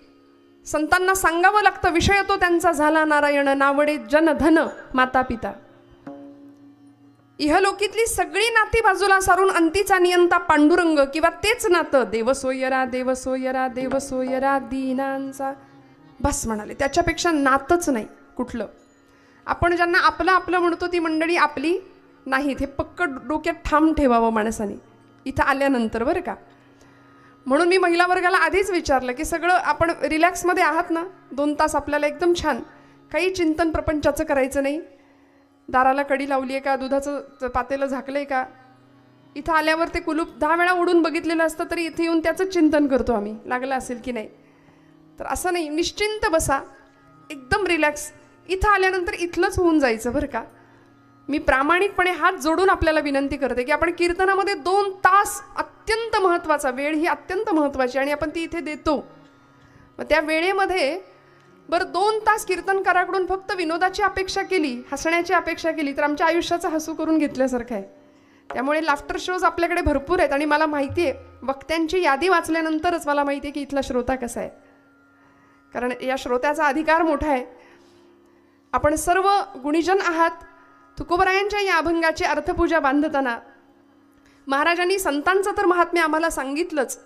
संतांना सांगावं लागतं, विषय तो त्यांचा झाला नारायण, नावडे जन धन माता पिता. इहलोकीतली सगळी नाती बाजूला सारून अंतीचा नियंता पांडुरंग किंवा तेच नातं देवसोयरा देवसोयरा देवसोयरा दीनांचा, बस म्हणाले. त्याच्यापेक्षा नातच नाही कुठलं. आपण ज्यांना आपलं आपलं म्हणतो ती मंडळी आपली नाहीत, हे पक्क डोक्यात ठाम ठेवावं माणसाने इथं आल्यानंतर, बरं का. म्हणून मी महिला वर्गाला आधीच विचारलं की सगळं आपण रिलॅक्समध्ये आहात ना, 2 तास आपल्याला एकदम छान, काही चिंतन प्रपंचाचं करायचं नाही. दाराला कडी लावली आहे का, दुधाचं पातेलं झाकलं आहे का, इथं आल्यावर ते कुलूप 10 वेळा उडून बघितलेलं असतं तरी इथे येऊन त्याचं चिंतन करतो आम्ही, लागलं असेल की नाही. तर असं नाही, निश्चिंत बसा, एकदम रिलॅक्स. इथं आल्यानंतर इथलंच होऊन जायचं, बरं का. मी प्रामाणिकपणे हात जोडून आपल्याला विनंती करते की आपण कीर्तनामध्ये 2 तास, अत्यंत महत्त्वाचा वेळ, ही अत्यंत महत्त्वाची आणि आपण ती इथे देतो. मग त्या वेळेमध्ये बरं 2 तास कीर्तनकाराकडून फक्त विनोदाची अपेक्षा केली, हसण्याची अपेक्षा केली तर आमच्या आयुष्याचं हसू करून घेतल्यासारखं आहे. त्यामुळे लाफ्टर शोज आपल्याकडे भरपूर आहेत आणि मला माहिती आहे, वक्त्यांची यादी वाचल्यानंतरच मला माहिती आहे की इथला श्रोता कसा आहे. कारण या श्रोत्याचा अधिकार मोठा आहे. आपण सर्व गुणीजन आहात. तुकोबरायांच्या या अभंगाची अर्थपूजा बांधताना महाराजांनी संतांचं तर महात्म्य आम्हाला सांगितलंच.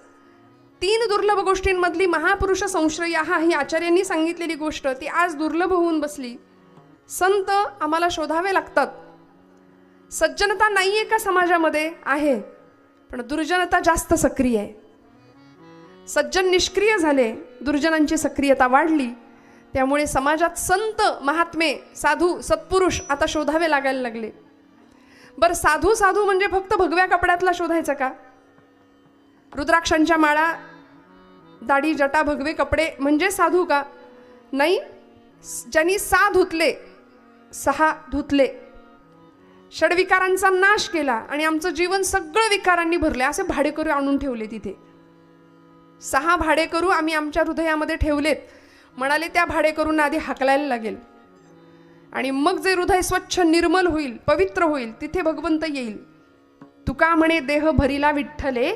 3 दुर्लभ गोष्टींमधली महापुरुष संश्रय ही आचार्यांनी सांगितलेली गोष्ट ती आज दुर्लभ होऊन बसली. संत आम्हाला शोधावे लागतात. सज्जनता नाही आहे का समाजामध्ये? आहे, पण दुर्जनता जास्त सक्रिय आहे. सज्जन निष्क्रिय झाले, दुर्जनांची सक्रियता वाढली. त्यामुळे समाजात संत, महात्मे, साधू, सत्पुरुष आता शोधावे लागायला लागले. बरं, साधू साधू म्हणजे फक्त भगव्या कपड्यातला शोधायचा का? रुद्राक्षांच्या माळा, दाढी, जटा, भगवे कपडे म्हणजे साधू का? नाही. ज्यांनी 6 धुतले, 6 धुतले, षडविकारांचा नाश केला आणि आमचं जीवन सगळं विकारांनी भरले, असे भाडेकरू आणून ठेवले तिथे. 6 भाडेकरू आम्ही आमच्या हृदयामध्ये ठेवलेत. म्हणाले त्या भाडेकरूंना आधी हाकलायला लागेल आणि मग जे हृदय स्वच्छ निर्मल होईल, पवित्र होईल, तिथे भगवंत येईल. तुका म्हणे देह भरिला विठ्ठले,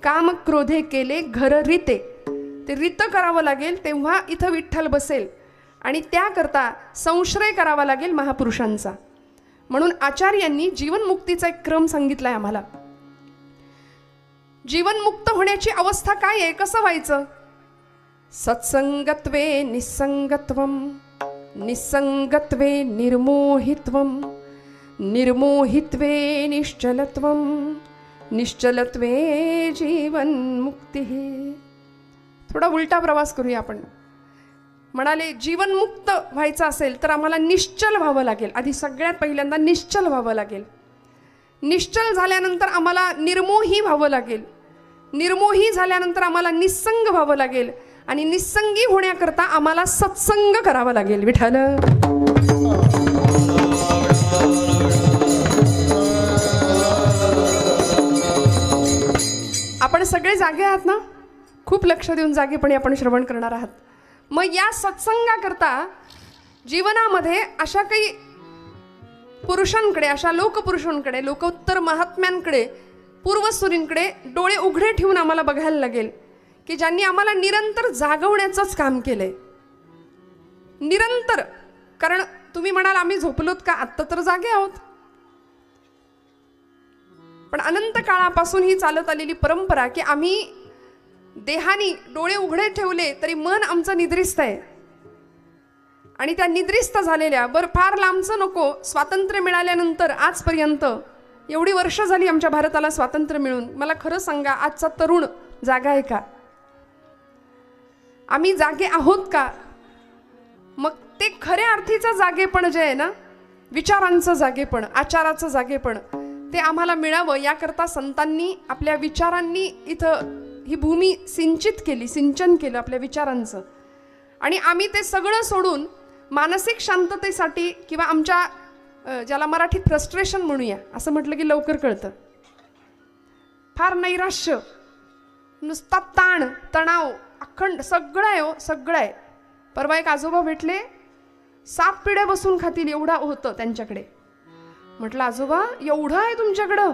काम क्रोधे केले घर रीते. ते रीत करावं लागेल, तेव्हा इथं विठ्ठल बसेल. आणि त्याकरता संश्रय करावा लागेल महापुरुषांचा. म्हणून आचार्यांनी जीवनमुक्तीचा एक क्रम सांगितलाय आम्हाला. जीवनमुक्त होण्याची अवस्था काय आहे, कसं व्हायचं? सत्संगत्वे निसंगत्वम, निसंगत्वे निर्मोहित्वम, निर्मोहित्वे निश्चलत्वम, निश्चलत्वे जीवनमुक्ती. थोडा उलटा प्रवास करूया आपण. म्हणाले जीवनमुक्त व्हायचं असेल तर आम्हाला निश्चल व्हावं लागेल. आधी सगळ्यात पहिल्यांदा निश्चल व्हावं लागेल. निश्चल झाल्यानंतर आम्हाला निर्मोही व्हावं लागेल. निर्मोही झाल्यानंतर आम्हाला निस्संग व्हावं लागेल. आणि निस्संगी होण्याकरता आम्हाला सत्संग करावा लागेल. विठ्ठल आपण सगळे जागे आहात ना? खूप लक्ष देऊन जागेपणे आपण श्रवण करणार आहात. मग या सत्संगाकरता जीवनामध्ये अशा काही पुरुषांकडे, अशा लोकपुरुषांकडे, लोकोत्तर महात्म्यांकडे, पूर्वसुरींकडे डोळे उघडे ठेवून आम्हाला बघायला लागेल की ज्यांनी आम्हाला निरंतर जागवण्याचंच काम केलंय. निरंतर. कारण तुम्ही म्हणाल आम्ही झोपलोत का? आत्ता तर जागे आहोत. पण अनंत काळापासून ही चालत आलेली परंपरा की आम्ही देहानी डोळे उघडे ठेवले तरी मन आमचं निद्रिस्त आहे. आणि त्या निद्रिस्त झालेल्या, बरं फार लांबचं नको, स्वातंत्र्य मिळाल्यानंतर आजपर्यंत एवढी वर्ष झाली आमच्या भारताला स्वातंत्र्य मिळून, मला खरं सांगा आजचा तरुण जागा आहे का? आम्ही जागे आहोत का? मग ते खऱ्या अर्थीचं जागेपण जे आहे ना, विचारांचं जागेपण, आचाराचं जागेपण, ते आम्हाला मिळावं याकरता संतांनी आपल्या विचारांनी इथं ही भूमी सिंचित केली, सिंचन केलं आपल्या विचारांचं. आणि आम्ही ते सगळं सोडून मानसिक शांततेसाठी किंवा आमच्या ज्याला मराठीत फ्रस्ट्रेशन म्हणूया, असं म्हटलं की लवकर कळतं, फार नैराश्य, नुसता ताण, तणाव, अखंड सगळं आहे हो, सगळं आहे. परवा एक आजोबा भेटले, 7 पिढ्या बसून खातील एवढा होतं त्यांच्याकडे. म्हटलं आजोबा एवढं आहे तुमच्याकडं,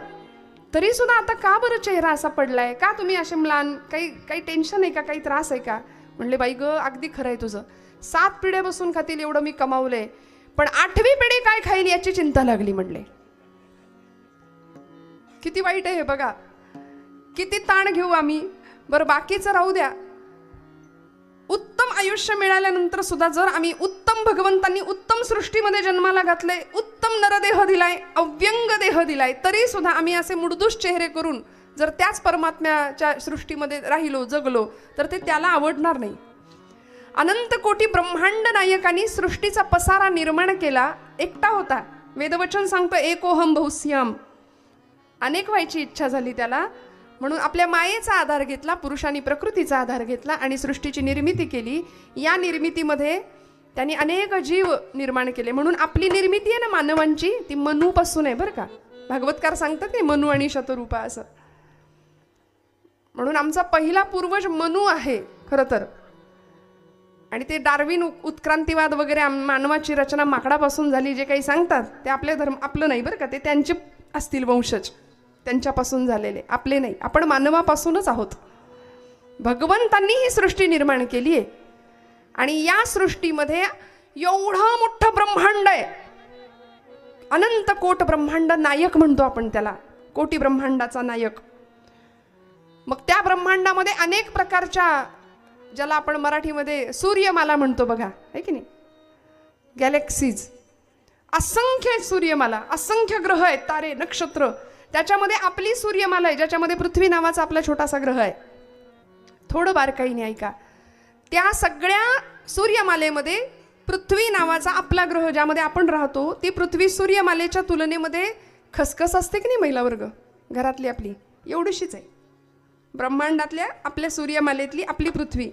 तरी सुद्धा आता का बरं चेहरा असा पडलाय? का तुम्ही असे म्लान? काही टेन्शन आहे का? काही त्रास आहे का? म्हणले बाई ग, अगदी खरं आहे तुझं. 7 पिढ्या बसून खातील एवढं मी कमावलंय, पण 8वी पिढी काय खाईल याची चिंता लागली. म्हणले किती वाईट आहे हे बघा, किती ताण घेऊ आम्ही. बरं बाकीचं राहू द्या, उत्तम आयुष्य मिळाल्यानंतर सुद्धा जर आम्ही उत्तम, भगवंतांनी उत्तम सृष्टीमध्ये जन्माला घातले, उत्तम नरदेह दिलाय, अव्यंग देह दिलाय, तरी सुद्धा आम्ही असे मुडदूष चेहरे करून जर त्याच परमात्म्याच्या सृष्टीमध्ये राहिलो, जगलो, तर ते त्याला आवडणार नाही. अनंत कोटी ब्रह्मांड नायकांनी सृष्टीचा पसारा निर्माण केला, एकटा होता. वेदवचन सांगतो एकोहम बहुस्याम, अनेक व्हायची इच्छा झाली त्याला. म्हणून आपल्या मायेचा आधार घेतला, पुरुषांनी प्रकृतीचा आधार घेतला आणि सृष्टीची निर्मिती केली. या निर्मितीमध्ये त्यांनी अनेक जीव निर्माण केले. म्हणून आपली निर्मिती आहे ना मानवांची, ती मनूपासून आहे बरं का. भागवतकार सांगतात ते मनू आणि शतरूपा असं. म्हणून आमचा पहिला पूर्वज मनू आहे खरं तर. आणि ते डार्विन उत्क्रांतीवाद वगैरे मानवाची रचना माकडापासून झाली जे काही सांगतात ते आपले धर्म, आपलं नाही बरं का. ते त्यांचे असतील वंशज, त्यांच्यापासून झालेले, आपले नाही. आपण मानवापासूनच आहोत. भगवंतांनी ही सृष्टी निर्माण केली आहे आणि या सृष्टीमध्ये एवढं मोठं ब्रह्मांड आहे, अनंत कोट ब्रह्मांड नायक म्हणतो आपण त्याला. कोटी ब्रह्मांडाचा नायक. मग त्या ब्रह्मांडामध्ये अनेक प्रकारच्या, ज्याला आपण मराठीमध्ये सूर्यमाला म्हणतो बघा, आहे की नाही, गॅलेक्सीज, असंख्य सूर्यमाला, असंख्य ग्रह आहेत, तारे, नक्षत्र. त्याच्यामध्ये आपली सूर्यमाला आहे, ज्याच्यामध्ये पृथ्वी नावाचा आपला छोटासा ग्रह आहे. थोडं बारकाईने ऐका. त्या सगळ्या सूर्यमालेमध्ये पृथ्वी नावाचा आपला ग्रह, ज्यामध्ये आपण राहतो, ती पृथ्वी सूर्यमालेच्या तुलनेमध्ये खसखस असते की नाही, महिला वर्ग घरातली आपली एवढीशीच आहे. ब्रह्मांडातल्या आपल्या सूर्यमालेतली आपली पृथ्वी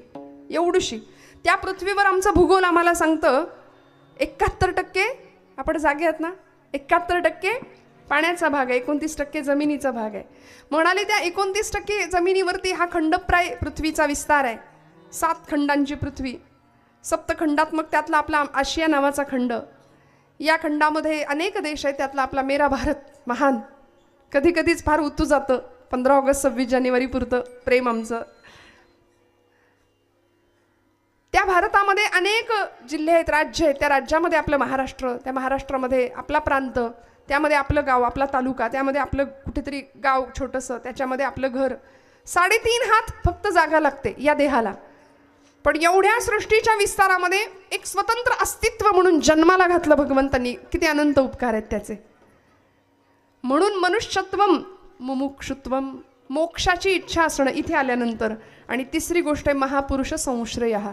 एवढीशी. त्या पृथ्वीवर आमचा भूगोल आम्हाला सांगतं 71% आपण जागे आहात ना, 71% पाण्याचा भाग आहे, 29% जमिनीचा भाग आहे. म्हणाले त्या 29% जमिनीवरती हा खंडप्राय पृथ्वीचा विस्तार आहे. 7 खंडांची पृथ्वी, सप्तखंडात्मक. त्यातला आपला आशिया नावाचा खंड. या खंडामध्ये अनेक देश आहेत. त्यातला आपला मेरा भारत महान, कधी कधीच फार उतू जातं. 15 ऑगस्ट 26 जानेवारी पुरतं प्रेम आमचं. त्या भारतामध्ये अनेक जिल्हे आहेत, राज्य आहेत. त्या राज्यामध्ये आपलं महाराष्ट्र, त्या महाराष्ट्रामध्ये आपला प्रांत, त्यामध्ये आपलं गाव, आपला तालुका, त्यामध्ये आपलं कुठेतरी गाव छोटंसं, त्याच्यामध्ये आपलं घर. 3.5 हात फक्त जागा लागते या देहाला. पण एवढ्या सृष्टीच्या विस्तारामध्ये एक स्वतंत्र अस्तित्व म्हणून जन्माला घातलं भगवंतांनी. किती अनंत उपकार आहेत त्याचे. म्हणून मनुष्यत्वम मुमुक्षुत्वम, मोक्षाची इच्छा असणं इथे आल्यानंतर. आणि तिसरी गोष्ट आहे महापुरुष संश्रयः,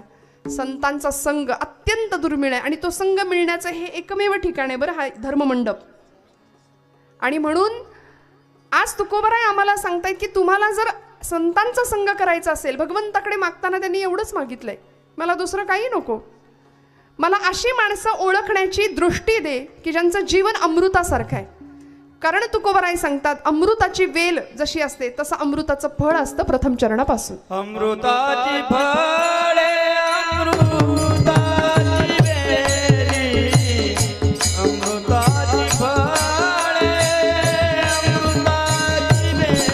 संतांचा संग अत्यंत दुर्मिळ आहे. आणि तो संग मिळण्याचं हे एकमेव ठिकाण आहे बरं, हा धर्ममंडप. आणि म्हणून आज तुकोबराय आम्हाला सांगतायत की तुम्हाला जर संतांचा संग करायचा असेल, भगवंताकडे मागताना त्यांनी एवढंच मागितलंय, मला दुसरं काही नको, मला अशी माणसं ओळखण्याची दृष्टी दे की ज्यांचं जीवन अमृतासारखं आहे. कारण तुकोबराय सांगतात अमृताची वेल जशी असते तसं अमृताचं फळ असतं प्रथम चरणापासून. अमृताची फळे अमृताची वेली, अमृताची फळे अमृताची वेली,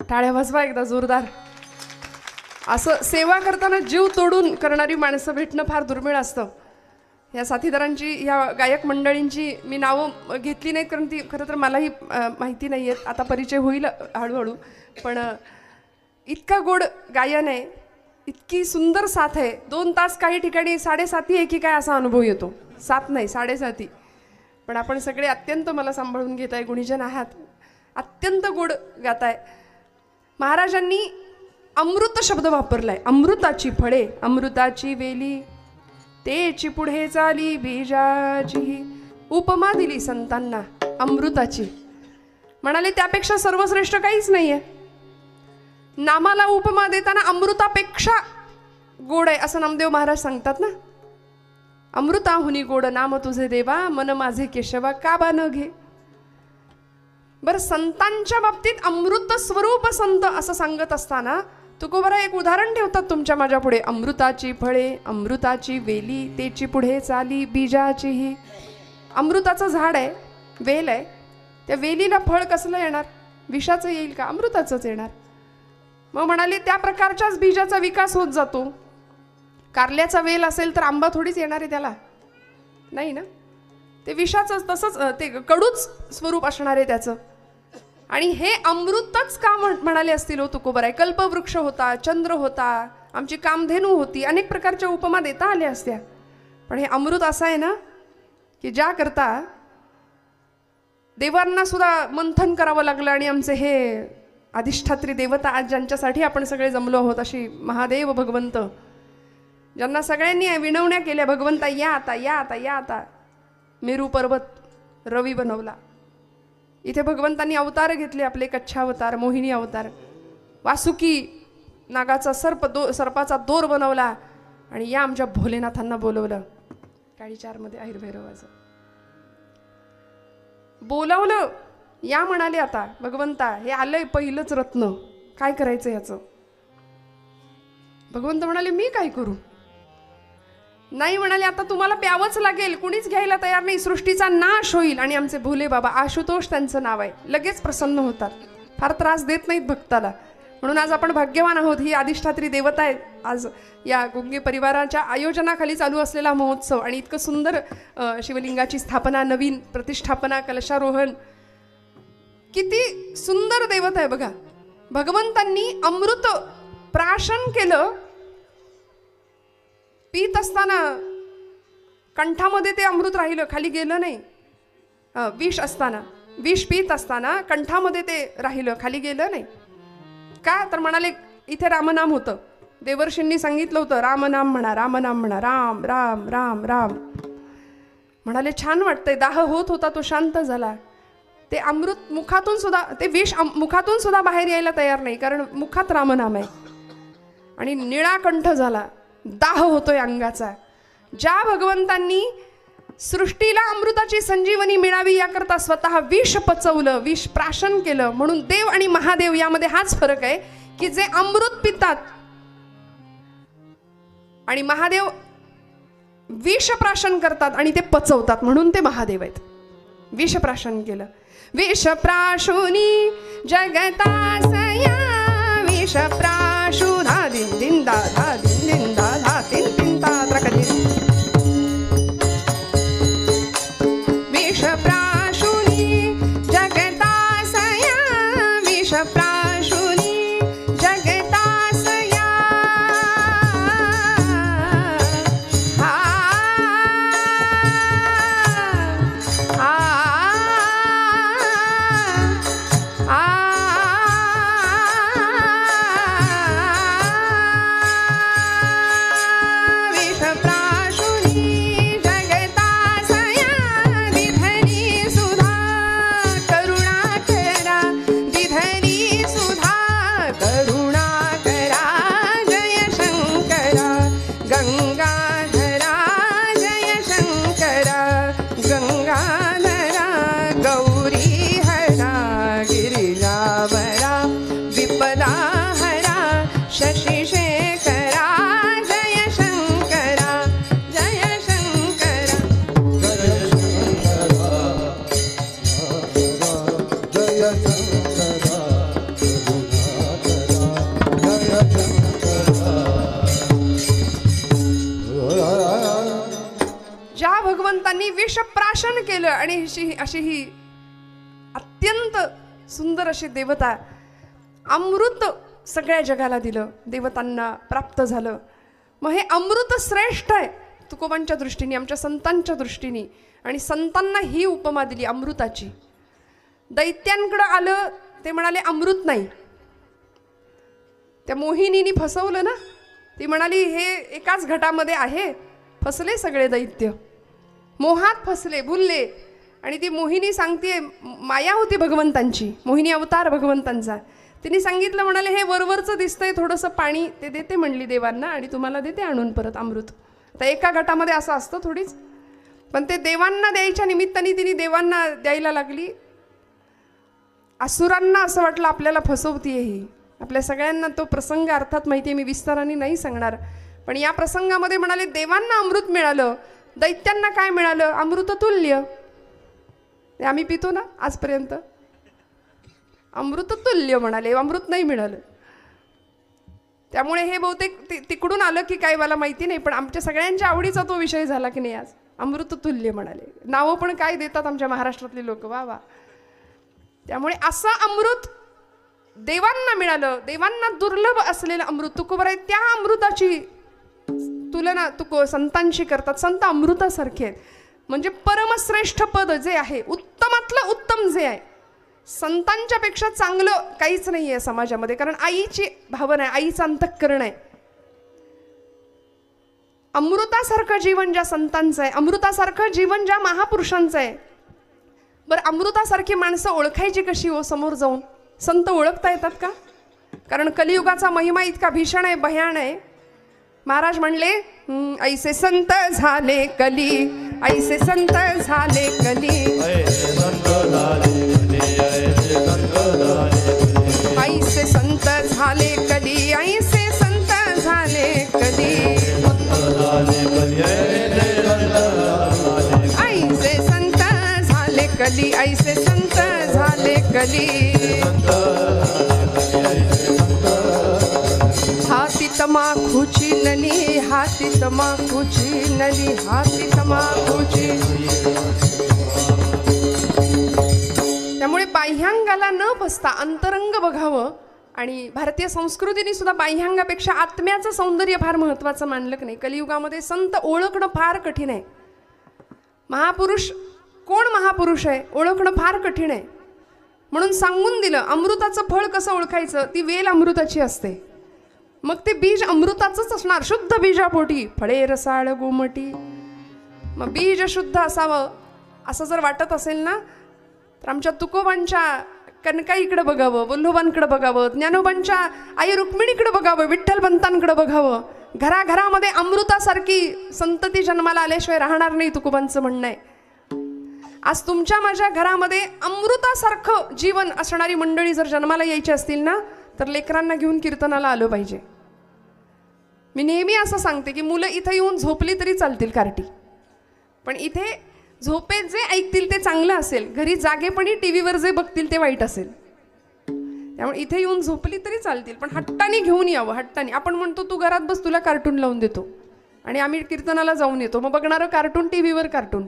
टाळ्या वाजवा एकदा जोरदार. असं सेवा करताना जीव तोडून करणारी माणसं भेटणं फार दुर्मिळ असतं. ह्या साथीदारांची, ह्या गायक मंडळींची मी नावं घेतली नाहीत कारण ती खरं तर मलाही माहिती नाही आहेत. आता परिचय होईल हळूहळू. पण इतका गोड गायन आहे, इतकी सुंदर साथ आहे. 2 तास काही ठिकाणी 7.5 आहे की काय असा अनुभव येतो. 7 नाही 7.5. पण आपण सगळे अत्यंत मला सांभाळून घेताय, गुणीजन आहात, अत्यंत गोड गाताय. महाराजांनी अमृत शब्द वापरलाय. अमृताची फळे, अमृताची वेली, तेची पुढे चाली बीजाची. उपमा दिली संतांना अमृताची. म्हणाले त्यापेक्षा सर्वश्रेष्ठ काहीच नाहीये. नामाला उपमा देताना अमृतापेक्षा गोड आहे असं नामदेव महाराज सांगतात ना. अमृताहुनी गोड नाम तुझे देवा, मन माझे केशवा का बा न घे. बरं, संतांच्या बाबतीत अमृत स्वरूप संत असं सांगत असताना तुकोबरा एक उदाहरण ठेवतात तुमच्या माझ्या पुढे. अमृताची फळे, अमृताची वेली, तेची पुढे चाली बीजाचीही. अमृताचं झाड आहे, वेल आहे, त्या वेलीला फळ कसलं येणार? विषाचं येईल का? अमृताचंच येणार. मग म्हणाले त्या प्रकारच्याच बीजाचा विकास होत जातो. कारल्याचा वेल असेल तर आंबा थोडीच येणार आहे त्याला, नाही ना. ते विषाचं तसंच ते कडूच स्वरूप असणार आहे त्याचं. आणि हे अमृतच का म्हणाले असतील हो तुकोबराय. कल्पवृक्ष होता, चंद्र होता, आमची कामधेनू होती, अनेक प्रकारच्या उपमा देता आल्या असत्या. पण हे अमृत असं आहे ना की ज्या करता देवांना सुद्धा मंथन करावं लागलं. आणि आमचे हे अधिष्ठात्री देवता आज ज्यांच्यासाठी आपण सगळे जमलो आहोत, अशी महादेव भगवंत, ज्यांना सगळ्यांनी विनवण्या केल्या, भगवंता या आता, या आता, या आता. मेरू पर्वत रवी बनवला. इथे भगवंतांनी अवतार घेतले आपले. कच्छावतार, मोहिनी अवतार, वासुकी नागाचा सर्पाचा दोर बनवला. आणि या आमच्या भोलेनाथांना बोलवलं. 4:30 आयुर्भैरवाचं बोलावलं. या म्हणाले आता भगवंता, हे आलंय पहिलंच रत्न, काय करायचं याचं? भगवंत म्हणाले मी काय करू? नाही म्हणाले आता तुम्हाला प्यावंच लागेल, कुणीच घ्यायला तयार नाही, सृष्टीचा नाश होईल. आणि आमचे भोले बाबा, आशुतोष त्यांचं नाव आहे, लगेच प्रसन्न होतात, फार त्रास देत नाहीत भक्ताला. म्हणून आज आपण भाग्यवान आहोत. ही अधिष्ठात्री देवता आहे. आज या गुंगे परिवाराच्या आयोजनाखाली चालू असलेला महोत्सव आणि इतकं सुंदर शिवलिंगाची स्थापना, नवीन प्रतिष्ठापना, कलशारोहण, किती सुंदर देवता आहे बघा. भगवंतांनी अमृत प्राशन केलं. पीत असताना कंठामध्ये ते अमृत राहिलं, खाली गेलं नाही. विष असताना, विष पीत असताना कंठामध्ये ते राहिलं, खाली गेलं नाही. का तर म्हणाले इथे रामनाम होतं. देवर्षींनी सांगितलं होतं रामनाम म्हणा, रामनाम म्हणा, राम राम राम राम. म्हणाले छान वाटतंय. दाह होत होता तो शांत झाला. ते अमृत मुखातून सुद्धा, ते विष मुखातून सुद्धा बाहेर यायला तयार नाही, कारण मुखात रामनाम आहे. आणि निळा कंठ झाला, दाह होतोय अंगाचा. ज्या भगवंतांनी सृष्टीला अमृताची संजीवनी मिळावी याकरता स्वतः विष पचवलं, विष प्राशन केलं. म्हणून देव आणि महादेव यामध्ये हाच फरक आहे की जे अमृत पितात आणि महादेव विष प्राशन करतात आणि ते पचवतात, म्हणून ते महादेव आहेत. विष प्राशन केलं. विष प्राशुनी जगतासया, विष प्राशु धा दिन दिन दा धा दिन दिन दा धा तीन तीन ता त्रकदिन. विष प्राशुनी जगतासया, विष प्राशुनी जगतासया. आ आ आ भगवंतांनी विषप्राशन केलं आणि अशी ही अत्यंत सुंदर अशी देवता अमृत सगळ्या जगाला दिलं, देवतांना प्राप्त झालं. मग हे अमृत श्रेष्ठ आहे तुकोबांच्या दृष्टीने, आमच्या संतांच्या दृष्टीने. आणि संतांना ही उपमा दिली अमृताची. दैत्यांकडं आलं ते म्हणाले अमृत नाही. त्या मोहिनीने फसवलं ना, ती म्हणाली हे एकाच घटामध्ये आहे. फसले सगळे दैत्य, मोहात फसले, भुलले. आणि ती मोहिनी सांगते, माया होती भगवंतांची, मोहिनी अवतार भगवंतांचा. तिने सांगितलं, म्हणाले हे वरवरचं दिसतंय थोडंसं पाणी ते देते म्हणली देवांना आणि तुम्हाला देते आणून परत अमृत. तर एका घटामध्ये असं असतं थोडीच, पण ते देवांना द्यायच्या निमित्ताने तिने देवांना द्यायला लागली. असुरांना असं वाटलं आपल्याला फसवतीये ही. आपल्या सगळ्यांना तो प्रसंग अर्थात माहिती आहे, मी विस्ताराने नाही सांगणार. पण या प्रसंगामध्ये म्हणाले देवांना अमृत मिळालं, दैत्यांना काय मिळालं? अमृततुल्य. आम्ही पितो ना आजपर्यंत, अमृततुल्य म्हणाले, अमृत नाही मिळालं. त्यामुळे हे बहुतेक तिकडून आलं की काय मला माहिती नाही, पण आमच्या सगळ्यांच्या आवडीचा तो विषय झाला की नाही आज. अमृततुल्य म्हणाले. नावं पण काय देतात आमच्या महाराष्ट्रातले लोक, वा वा. त्यामुळे असं अमृत देवांना मिळालं, देवांना दुर्लभ असलेलं अमृत. तुकोबर आहे त्या अमृताची तुलना संतांशी करतात. संत अमृतासारखे आहेत. म्हणजे परमश्रेष्ठ पद जे आहे, उत्तमातलं उत्तम जे आहे, संतांच्या पेक्षा चांगलं काहीच नाही आहे समाजामध्ये. कारण आईची भावना आहे, आईचं अंतःकरण आहे. अमृतासारखं जीवन ज्या संतांचं आहे, अमृतासारखं जीवन ज्या महापुरुषांचं आहे. बरं, अमृतासारखी माणसं ओळखायची कशी हो समोर जाऊन? संत ओळखता येतात का? कारण कलियुगाचा महिमा इतका भीषण आहे, भयान आहे. महाराज म्हणले, ऐसे संत झाले कली, ऐसे संत झाले कली, ऐसे संत झाले कली, ऐसे संत झाले कली, ऐसे संत झाले कली, ऐसे संत झाले कली. हाती तमाखूची नली, हाती तमाखूची नली, हाती तमाखूची. त्यामुळे बाह्यांगाला न बसता अंतरंग बघावं. आणि भारतीय संस्कृतीने सुद्धा बाह्यांगापेक्षा आत्म्याचं सौंदर्य फार महत्त्वाचं मानलं की नाही. कलियुगामध्ये संत ओळखणं फार कठीण आहे. महापुरुष कोण महापुरुष आहे ओळखणं फार कठीण आहे. म्हणून सांगून दिलं अमृताचं फळ कसं ओळखायचं. ती वेल अमृताची असते, मग ते बीज अमृताचंच असणार, शुद्ध बीजापोटी फळे रसाळ गोमटी. मग बीज शुद्ध असावं असं जर वाटत असेल ना, तर आमच्या तुकोबांच्या कनकाईकडे बघावं, वल्लोबांकडे बघावं, ज्ञानोबांच्या आई रुक्मिणीकडे बघावं, विठ्ठलपंतांकडे बघावं. घराघरामध्ये अमृतासारखी संतती जन्माला आल्याशिवाय राहणार नाही, तुकोबांचं म्हणणं आहे. आज तुमच्या माझ्या घरामध्ये अमृतासारखं जीवन असणारी मंडळी जर जन्माला यायची असतील ना, तर लेकरांना घेऊन कीर्तनाला आलं पाहिजे. मी नेहमी असं सांगते की मुलं इथं येऊन झोपली तरी चालतील कार्टी, पण इथे झोपेत जे ऐकतील ते चांगलं असेल, घरी जागेपणी टी व्हीवर जे बघतील ते वाईट असेल. त्यामुळे इथे येऊन झोपली तरी चालतील, पण हट्टाने घेऊन यावं. हट्टाने आपण म्हणतो तू घरात बस, तुला कार्टून लावून देतो, आणि आम्ही कीर्तनाला जाऊन येतो. मग बघणारं कार्टून, टी व्हीवर कार्टून,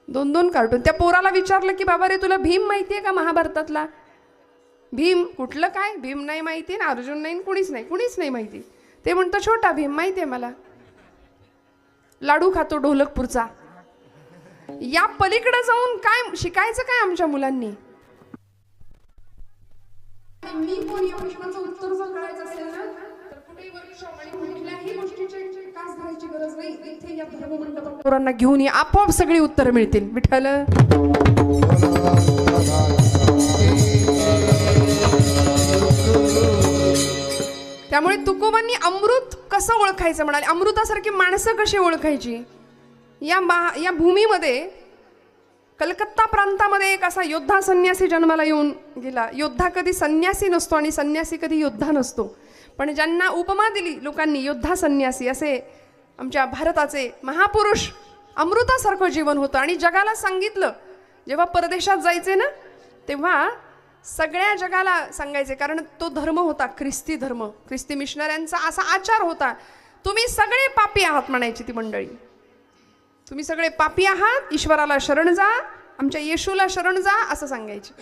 2-2 कार्टून. त्या पोराला विचारलं की बाबा रे तुला भीम माहिती आहे का महाभारतातला? भीम कुठलं काय? भीम नाही माहिती ना, अर्जुन नाही, कुणीच नाही माहिती. ते म्हणतं छोटा भीम माहिती आहे मला, लाडू खातो ढोलकपूरचा. या पलीकडे जाऊन काय शिकायचं काय आमच्या मुलांनी? मी पण या प्रश्नाचं उत्तर जर कळायचं असेल ना, तर कुठेही वर्कशॉप आणि कुठल्याही गोष्टीची कास धरायची गरज नाही. इथे या धर्ममंडपात पोरांना घेऊन या, आपोआप सगळी उत्तरं मिळतील. विठ्ठल. त्यामुळे तुकोबांनी अमृत कसं ओळखायचं म्हणाले. अमृतासारखी माणसं कशी ओळखायची? या भूमीमध्ये कलकत्ता प्रांतामध्ये एक असा योद्धा संन्यासी जन्माला येऊन गेला. योद्धा कधी संन्यासी नसतो आणि संन्यासी कधी योद्धा नसतो, पण ज्यांना उपमा दिली लोकांनी योद्धा संन्यासी, असे आमच्या भारताचे महापुरुष. अमृतासारखं जीवन होतं आणि जगाला सांगितलं. जेव्हा परदेशात जायचे ना, तेव्हा सगळ्या जगाला सांगायचे, कारण तो धर्म होता ख्रिस्ती धर्म. ख्रिस्ती मिशनऱ्यांचा असा आचार होता, तुम्ही सगळे पापी आहात म्हणायची ती मंडळी. तुम्ही सगळे पापी आहात, ईश्वराला शरण जा, आमच्या येशूला शरण जा असं सांगायचे.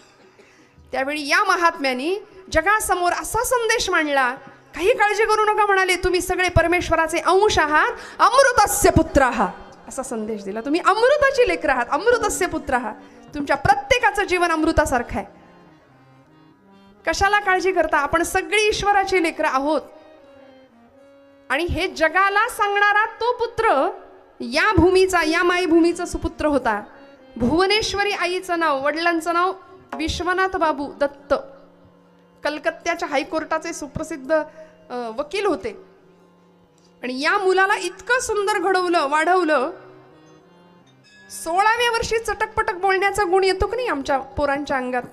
त्यावेळी या महात्म्यानी जगासमोर असा संदेश मांडला, काही काळजी करू नका म्हणाले, तुम्ही सगळे परमेश्वराचे अंश आहात, अमृतस्य पुत्र आहात असा संदेश दिला. तुम्ही अमृताची लेकरं आहात, अमृतस्य पुत्र आहात. तुमच्या प्रत्येकाचं जीवन अमृतासारखं आहे. कशाला काळजी करता? आपण सगळी ईश्वराची लेकरं आहोत. आणि हे जगाला सांगणारा तो पुत्र या भूमीचा, या मायभूमीचा सुपुत्र होता. भुवनेश्वरी आईचं नाव, वडिलांचं नाव विश्वनाथ बाबू दत्त, कलकत्त्याच्या हायकोर्टाचे सुप्रसिद्ध वकील होते. आणि या मुलाला इतकं सुंदर घडवलं, वाढवलं. 16व्या वर्षी चटकपटक बोलण्याचा गुण येतो की नाही आमच्या पोरांच्या अंगात,